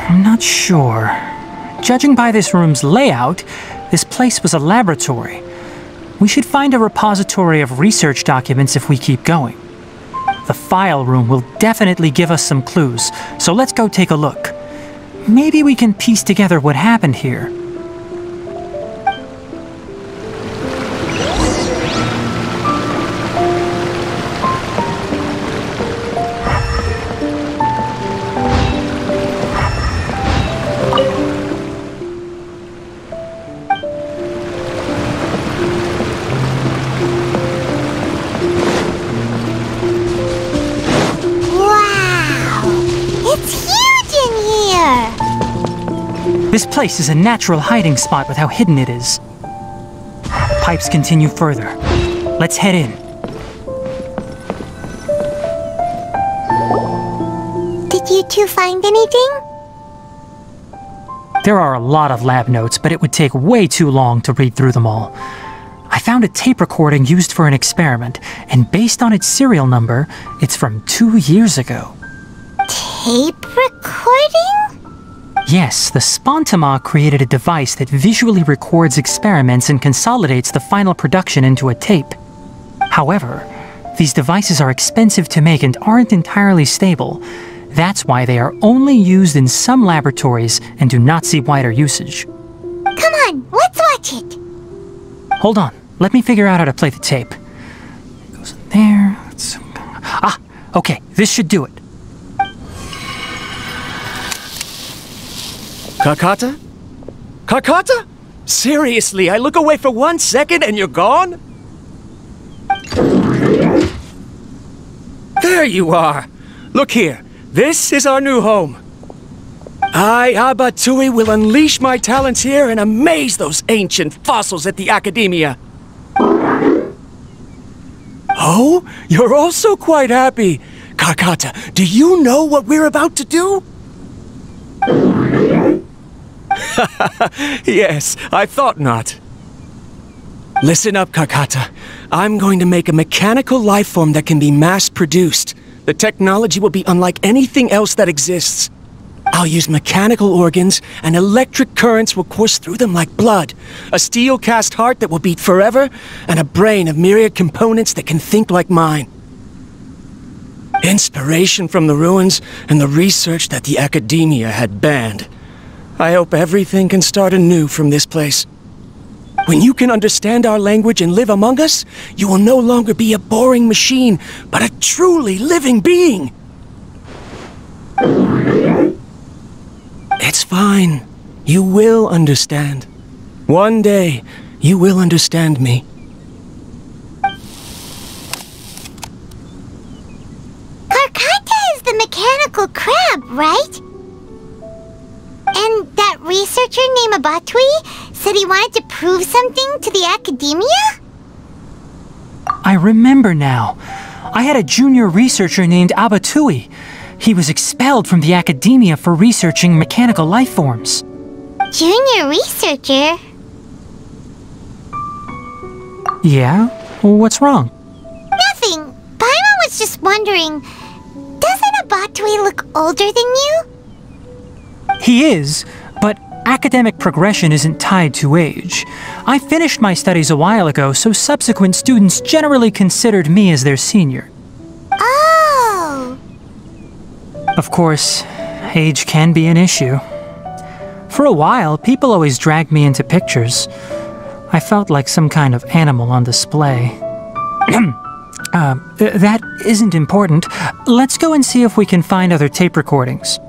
I'm not sure. Judging by this room's layout, this place was a laboratory. We should find a repository of research documents if we keep going. The file room will definitely give us some clues, so let's go take a look. Maybe we can piece together what happened here. This place is a natural hiding spot with how hidden it is. Pipes continue further. Let's head in. Did you two find anything? There are a lot of lab notes, but it would take way too long to read through them all. I found a tape recording used for an experiment, and based on its serial number, it's from 2 years ago. Tape recording? Yes, the Spontama created a device that visually records experiments and consolidates the final production into a tape. However, these devices are expensive to make and aren't entirely stable. That's why they are only used in some laboratories and do not see wider usage. Come on, let's watch it! Hold on, let me figure out how to play the tape. It goes in there. Ah, okay, this should do it. Kakata? Karkata? Seriously, I look away for 1 second and you're gone? There you are. Look here. This is our new home. I, Abatui, will unleash my talents here and amaze those ancient fossils at the Academia. Oh, you're also quite happy. Karkata, do you know what we're about to do? Yes, I thought not. Listen up, Karkata. I'm going to make a mechanical life form that can be mass-produced. The technology will be unlike anything else that exists. I'll use mechanical organs, and electric currents will course through them like blood. A steel-cast heart that will beat forever, and a brain of myriad components that can think like mine. Inspiration from the ruins, and the research that the Academia had banned. I hope everything can start anew from this place. When you can understand our language and live among us, you will no longer be a boring machine, but a truly living being. It's fine. You will understand. One day, you will understand me. Karkata is the mechanical crab, right? And that researcher named Abatui said he wanted to prove something to the Academia? I remember now. I had a junior researcher named Abatui. He was expelled from the Academia for researching mechanical life forms. Junior researcher? Yeah? What's wrong? Nothing. Paimon was just wondering, doesn't Abatui look older than you? He is, but academic progression isn't tied to age. I finished my studies a while ago, so subsequent students generally considered me as their senior. Oh! Of course, age can be an issue. For a while, people always dragged me into pictures. I felt like some kind of animal on display. That isn't important. Let's go and see if we can find other tape recordings.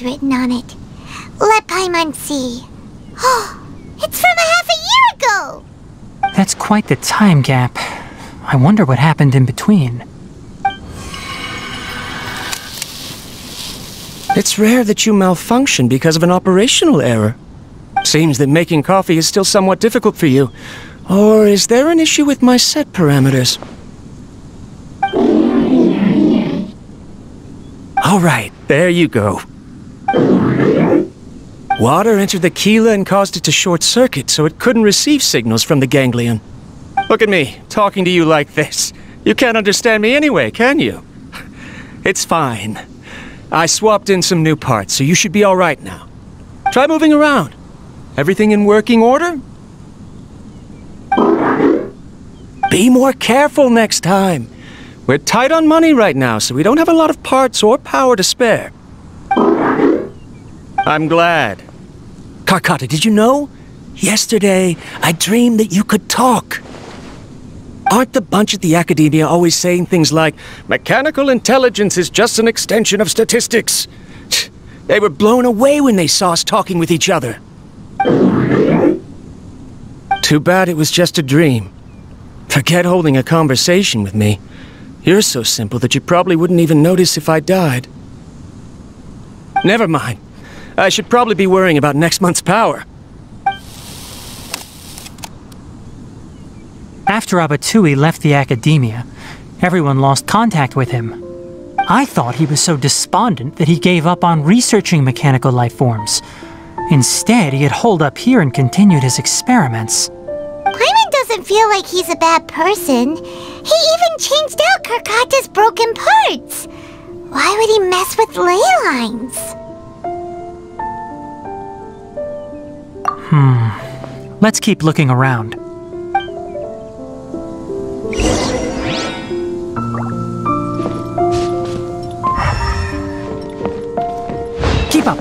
Written on it. Let Paimon see. Oh, it's from a half a year ago! That's quite the time gap. I wonder what happened in between. It's rare that you malfunction because of an operational error. Seems that making coffee is still somewhat difficult for you. Or is there an issue with my set parameters? Alright, there you go. Water entered the Keela and caused it to short-circuit, so it couldn't receive signals from the ganglion. Look at me, talking to you like this. You can't understand me anyway, can you? It's fine. I swapped in some new parts, so you should be alright now. Try moving around. Everything in working order? Be more careful next time. We're tight on money right now, so we don't have a lot of parts or power to spare. I'm glad. Karkata, did you know? Yesterday, I dreamed that you could talk. Aren't the bunch at the Academia always saying things like, mechanical intelligence is just an extension of statistics? They were blown away when they saw us talking with each other. Too bad it was just a dream. Forget holding a conversation with me. You're so simple that you probably wouldn't even notice if I died. Never mind. I should probably be worrying about next month's power. After Abatui left the Academia, everyone lost contact with him. I thought he was so despondent that he gave up on researching mechanical life forms. Instead, he had holed up here and continued his experiments. Paimon doesn't feel like he's a bad person. He even changed out Karkata's broken parts. Why would he mess with ley lines? Let's keep looking around. Keep up.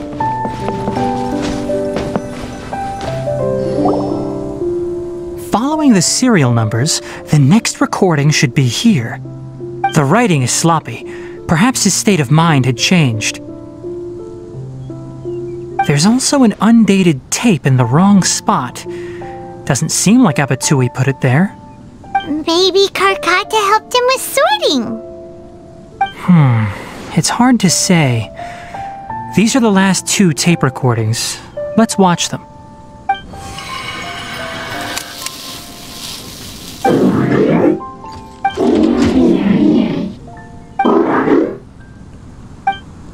Following the serial numbers, the next recording should be here. The writing is sloppy. Perhaps his state of mind had changed. There's also an undated tape in the wrong spot. Doesn't seem like Abatsui put it there. Maybe Karkata helped him with sorting. It's hard to say. These are the last 2 tape recordings. Let's watch them.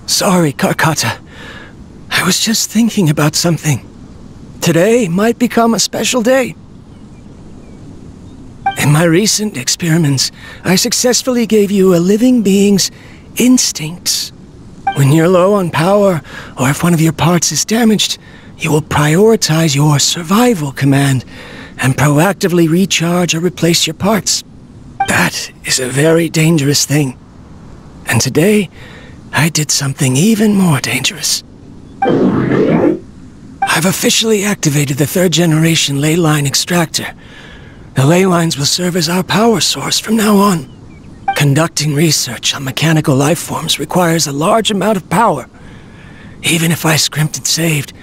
Sorry, Karkata. I was just thinking about something. Today might become a special day. In my recent experiments, I successfully gave you a living being's instincts. When you're low on power, or if one of your parts is damaged, you will prioritize your survival command and proactively recharge or replace your parts. That is a very dangerous thing. And today, I did something even more dangerous. I've officially activated the 3rd generation ley line extractor. The ley lines will serve as our power source from now on. Conducting research on mechanical life forms requires a large amount of power. Even if I scrimped and saved,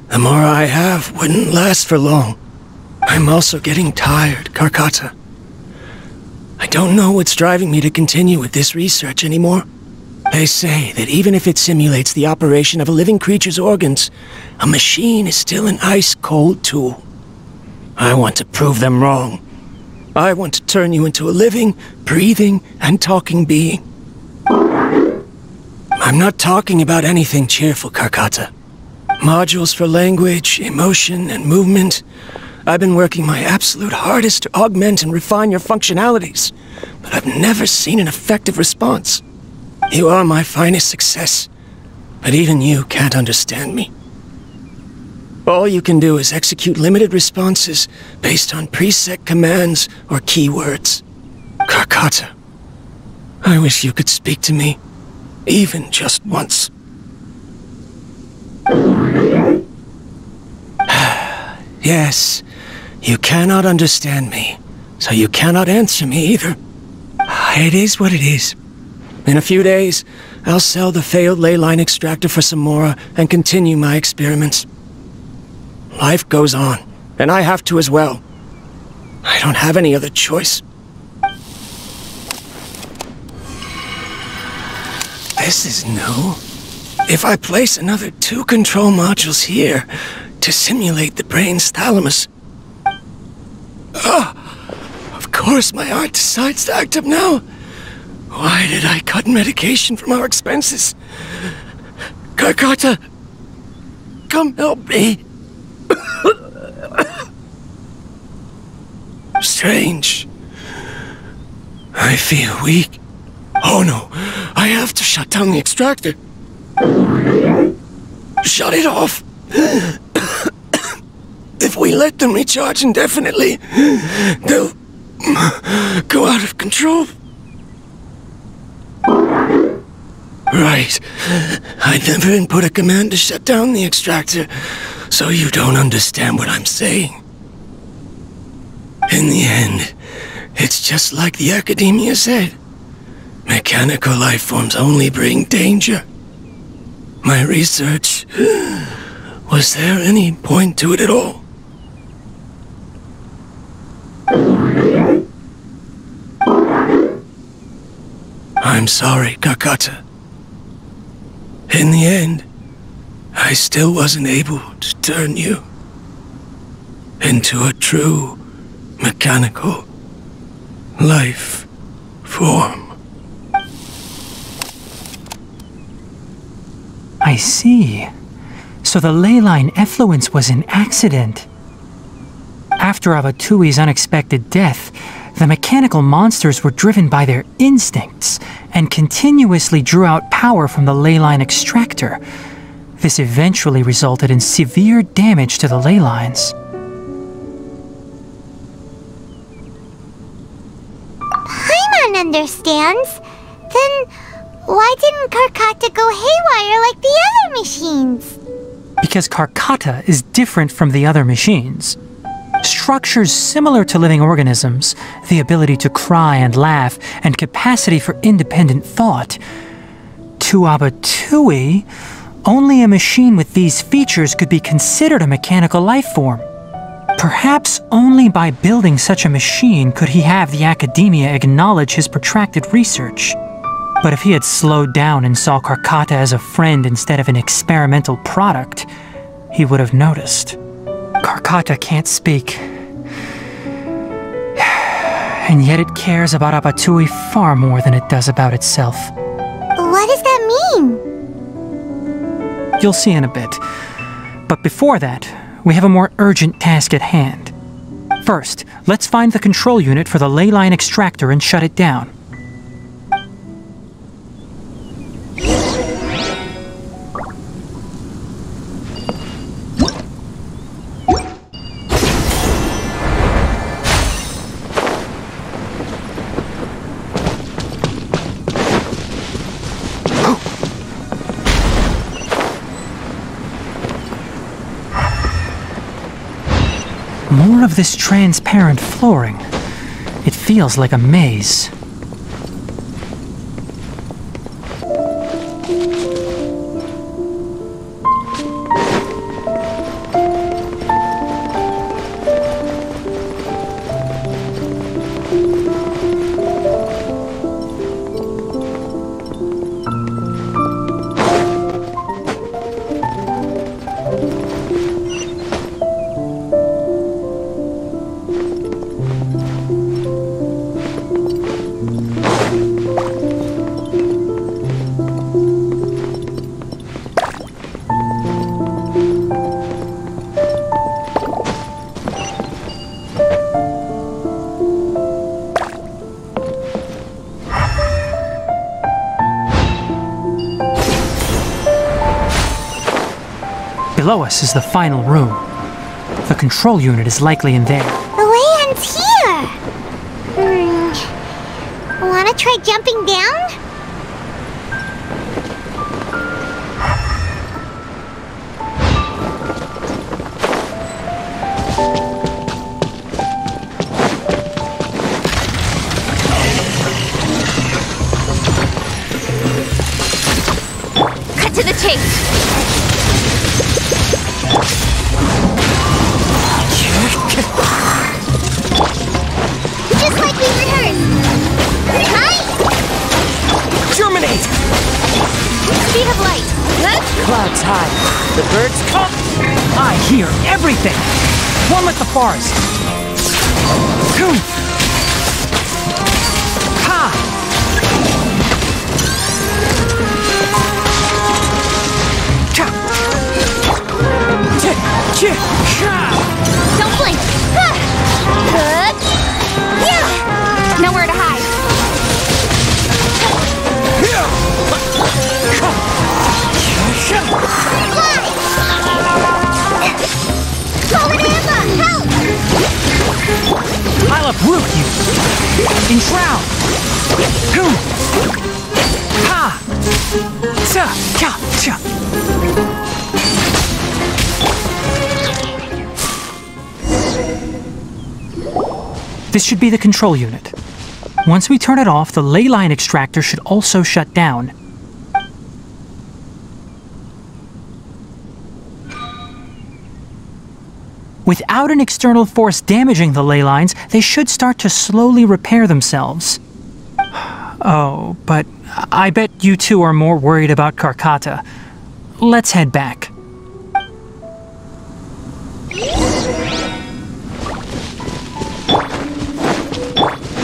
the more I have wouldn't last for long. I'm also getting tired, Karkata. I don't know what's driving me to continue with this research anymore. They say that even if it simulates the operation of a living creature's organs, a machine is still an ice-cold tool. I want to prove them wrong. I want to turn you into a living, breathing, and talking being. I'm not talking about anything cheerful, Karkata. Modules for language, emotion, and movement. I've been working my absolute hardest to augment and refine your functionalities, but I've never seen an effective response. You are my finest success, but even you can't understand me. All you can do is execute limited responses based on preset commands or keywords. Karkata, I wish you could speak to me, even just once. Yes, you cannot understand me, so you cannot answer me either. It is what it is. In a few days, I'll sell the failed ley line extractor for some more and continue my experiments. Life goes on, and I have to as well. I don't have any other choice. This is new. If I place another 2 control modules here to simulate the brain's thalamus... Of course my heart decides to act up now. Why did I cut medication from our expenses? Karkata, come help me. Strange. I feel weak. Oh no, I have to shut down the extractor. Shut it off. If we let them recharge indefinitely, they'll go out of control. Right. I never input a command to shut down the extractor, so you don't understand what I'm saying. In the end, it's just like the academia said. Mechanical life forms only bring danger. My research... Was there any point to it at all? I'm sorry, Karkata. In the end, I still wasn't able to turn you into a true mechanical life form. I see. So the ley line effluence was an accident. After Abatui's unexpected death, the mechanical monsters were driven by their instincts and continuously drew out power from the ley line extractor. This eventually resulted in severe damage to the ley lines. Paimon understands. Then why didn't Karkata go haywire like the other machines? Because Karkata is different from the other machines. Structures similar to living organisms, the ability to cry and laugh, and capacity for independent thought. To Abatui, only a machine with these features could be considered a mechanical life form. Perhaps only by building such a machine could he have the academia acknowledge his protracted research. But if he had slowed down and saw Karkata as a friend instead of an experimental product, he would have noticed. Karkata can't speak. And yet it cares about Abatui far more than it does about itself. What does that mean? You'll see in a bit. But before that, we have a more urgent task at hand. First, let's find the control unit for the ley line extractor and shut it down. More of this transparent flooring. It feels like a maze. Below us is the final room. The control unit is likely in there. The way ends here. Wanna try jumping down? Cut to the chase! Just like we rehearsed. Nice! Germinate! Speed of light. Clouds high. The birds come. I hear everything. One with the forest. Two. Ha! Cha! Don't blink! Nowhere to hide. Help! I'll uproot you. Enshroud. Ha! Cha! Cha! Cha! This should be the control unit. Once we turn it off, the ley line extractor should also shut down. Without an external force damaging the ley lines, they should start to slowly repair themselves. Oh, but I bet you two are more worried about Karkata. Let's head back.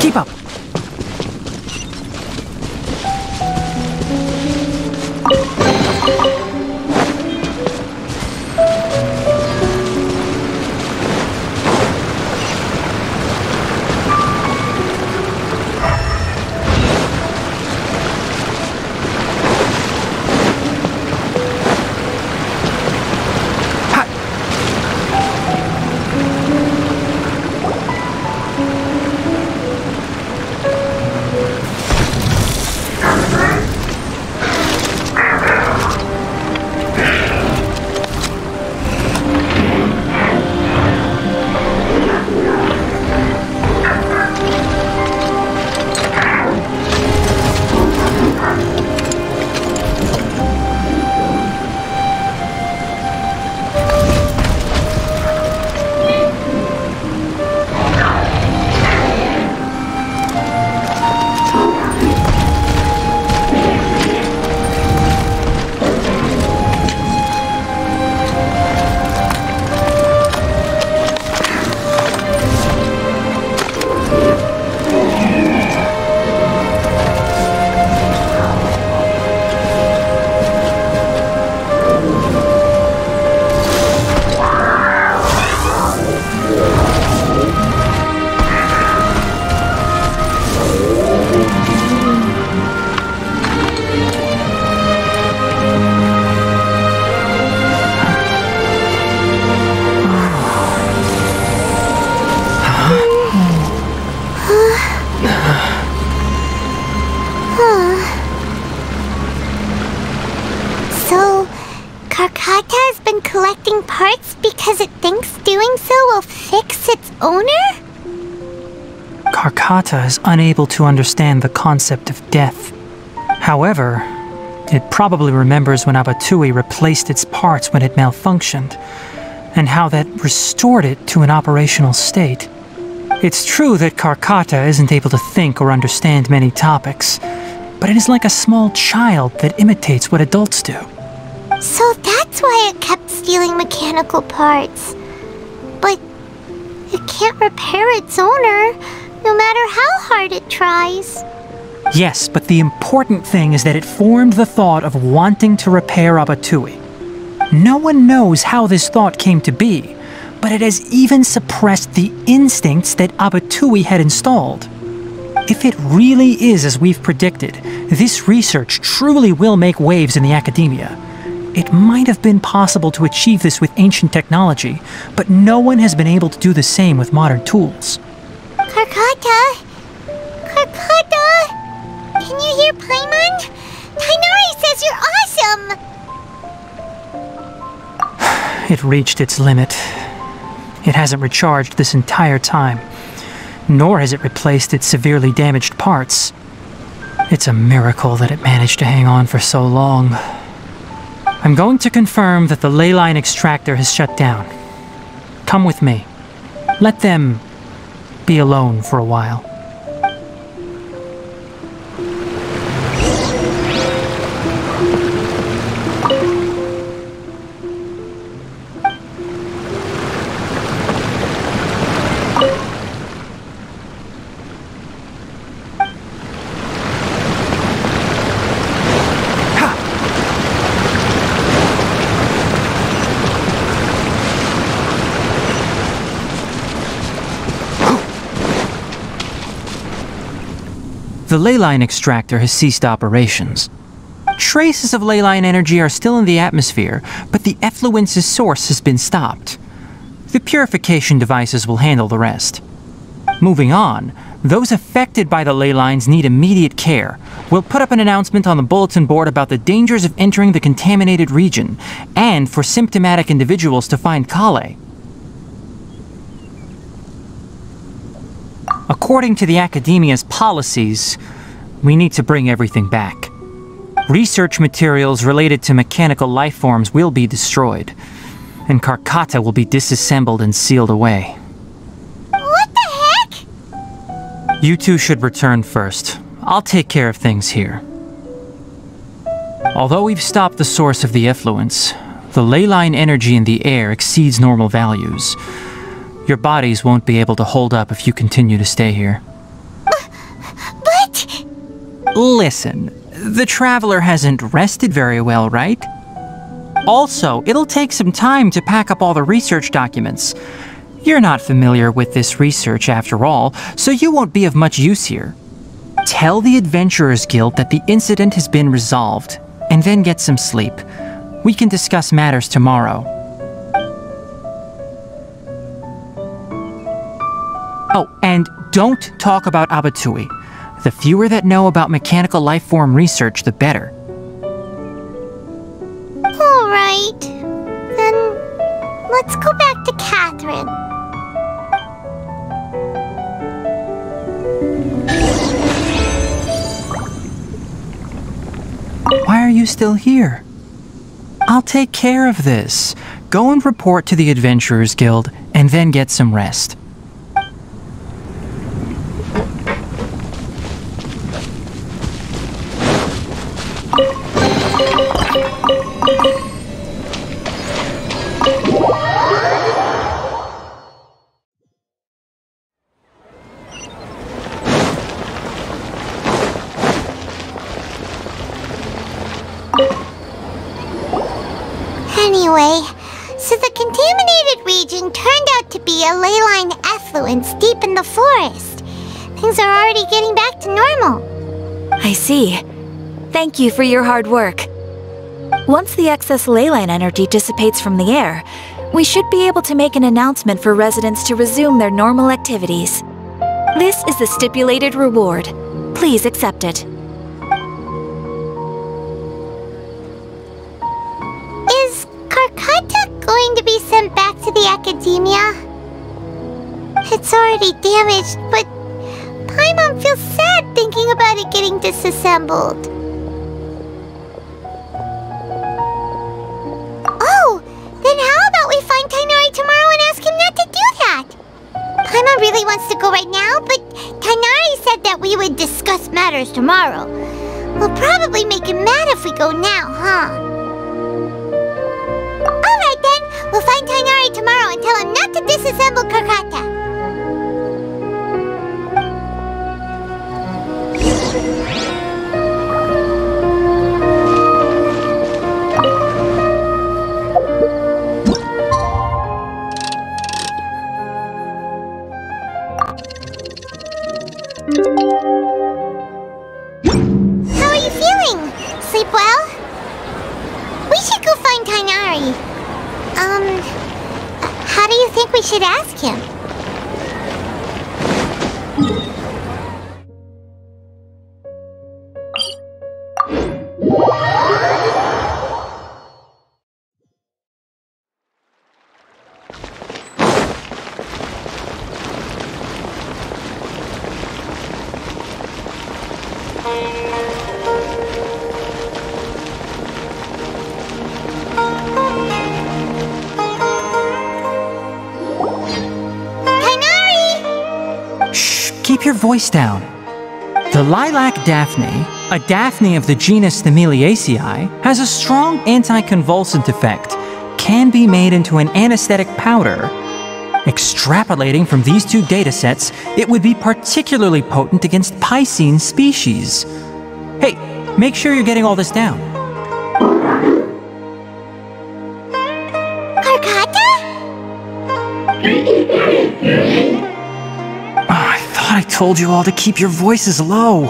Keep up. collecting parts because it thinks doing so will fix its owner? Karkata is unable to understand the concept of death. However, it probably remembers when Abatui replaced its parts when it malfunctioned, and how that restored it to an operational state. It's true that Karkata isn't able to think or understand many topics, but it is like a small child that imitates what adults do. So that's why it kept stealing mechanical parts. But it can't repair its owner, no matter how hard it tries. Yes, but the important thing is that it formed the thought of wanting to repair Abatui. No one knows how this thought came to be, but it has even suppressed the instincts that Abatui had installed. If it really is as we've predicted, this research truly will make waves in the academia. It might have been possible to achieve this with ancient technology, but no one has been able to do the same with modern tools. Karkata? Karkata? Can you hear Paimon? Tighnari says you're awesome! It reached its limit. It hasn't recharged this entire time, nor has it replaced its severely damaged parts. It's a miracle that it managed to hang on for so long. I'm going to confirm that the ley line extractor has shut down. Come with me. Let them be alone for a while. The ley line extractor has ceased operations. Traces of ley line energy are still in the atmosphere, but the effluence's source has been stopped. The purification devices will handle the rest. Moving on, those affected by the ley lines need immediate care. We'll put up an announcement on the bulletin board about the dangers of entering the contaminated region, and for symptomatic individuals to find Kale. According to the Academia's policies, we need to bring everything back. Research materials related to mechanical life forms will be destroyed, and Karkata will be disassembled and sealed away. What the heck? You two should return first. I'll take care of things here. Although we've stopped the source of the effluence, the ley line energy in the air exceeds normal values. Your bodies won't be able to hold up if you continue to stay here. But... Listen, the Traveler hasn't rested very well, right? Also, it'll take some time to pack up all the research documents. You're not familiar with this research after all, so you won't be of much use here. Tell the Adventurers Guild that the incident has been resolved, and then get some sleep. We can discuss matters tomorrow. Oh, and don't talk about Abatui. The fewer that know about mechanical life form research, the better. All right. Then let's go back to Catherine. Why are you still here? I'll take care of this. Go and report to the Adventurers Guild, and then get some rest. Anyway, so the contaminated region turned out to be a ley line effluence deep in the forest. Things are already getting back to normal. I see. Thank you for your hard work. Once the excess ley line energy dissipates from the air, we should be able to make an announcement for residents to resume their normal activities. This is the stipulated reward. Please accept it. Is Karkata academia? It's already damaged, but Paimon feels sad thinking about it getting disassembled. Oh, then how about we find Tighnari tomorrow and ask him not to do that? Paimon really wants to go right now, but Tighnari said that we would discuss matters tomorrow. We'll probably make him mad if we go now, huh? Alright then, we'll find Tighnari tomorrow and tell him not to disassemble Karkata. How are you feeling? Sleep well? We should go find Tighnari. How do you think we should ask him? Keep your voice down. The lilac daphne, a daphne of the genus Thymilaceae, has a strong anticonvulsant effect, can be made into an anesthetic powder. Extrapolating from these two datasets, it would be particularly potent against Piscine species. Hey, make sure you're getting all this down. I told you all to keep your voices low.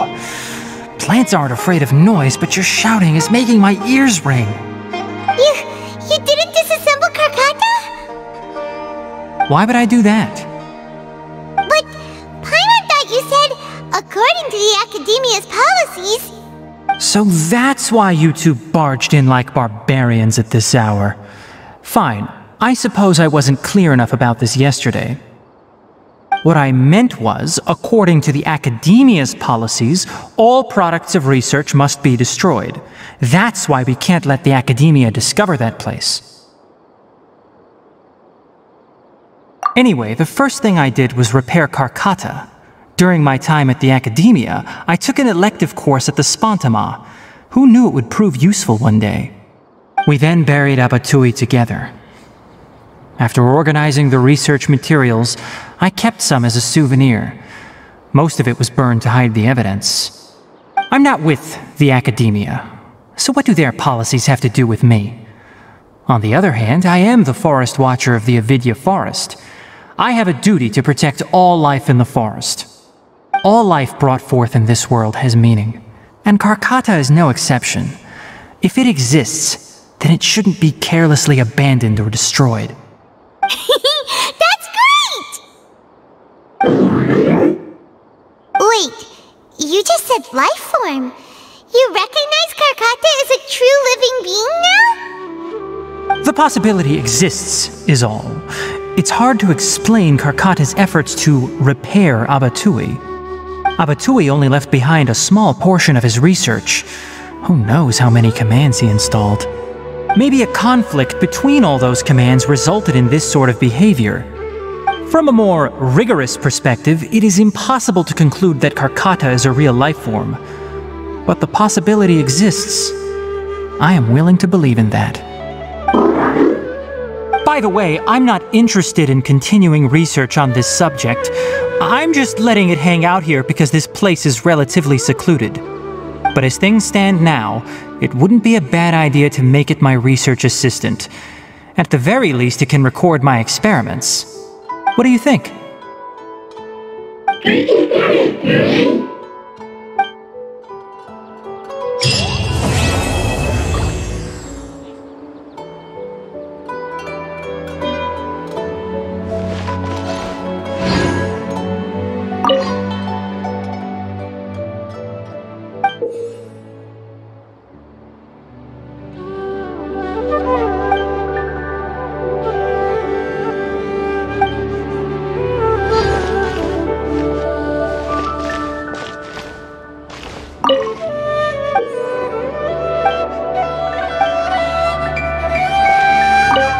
Plants aren't afraid of noise, but your shouting is making my ears ring. You didn't disassemble Karkata? Why would I do that? But Paimon thought you said, according to the Academia's policies. So that's why you two barged in like barbarians at this hour. Fine, I suppose I wasn't clear enough about this yesterday. What I meant was, according to the Academia's policies, all products of research must be destroyed. That's why we can't let the Academia discover that place. Anyway, the first thing I did was repair Karkata. During my time at the Academia, I took an elective course at the Spontama. Who knew it would prove useful one day? We then buried Abatui together. After organizing the research materials, I kept some as a souvenir. Most of it was burned to hide the evidence. I'm not with the Academia, so what do their policies have to do with me? On the other hand, I am the Forest Watcher of the Avidya Forest. I have a duty to protect all life in the forest. All life brought forth in this world has meaning, and Karkata is no exception. If it exists, then it shouldn't be carelessly abandoned or destroyed. That's great! Wait, you just said life form. You recognize Karkata as a true living being now? The possibility exists, is all. It's hard to explain Karkata's efforts to repair Abatui. Abatui only left behind a small portion of his research. Who knows how many commands he installed? Maybe a conflict between all those commands resulted in this sort of behavior. From a more rigorous perspective, it is impossible to conclude that Karkata is a real life form. But the possibility exists. I am willing to believe in that. By the way, I'm not interested in continuing research on this subject. I'm just letting it hang out here because this place is relatively secluded. But as things stand now, it wouldn't be a bad idea to make it my research assistant. At the very least, it can record my experiments. What do you think?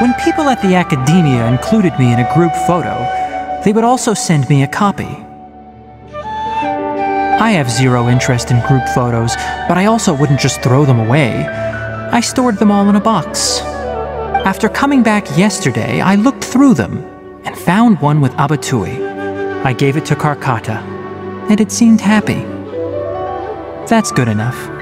When people at the academia included me in a group photo, they would also send me a copy. I have zero interest in group photos, but I also wouldn't just throw them away. I stored them all in a box. After coming back yesterday, I looked through them and found one with Abatui. I gave it to Karkata, and it seemed happy. That's good enough.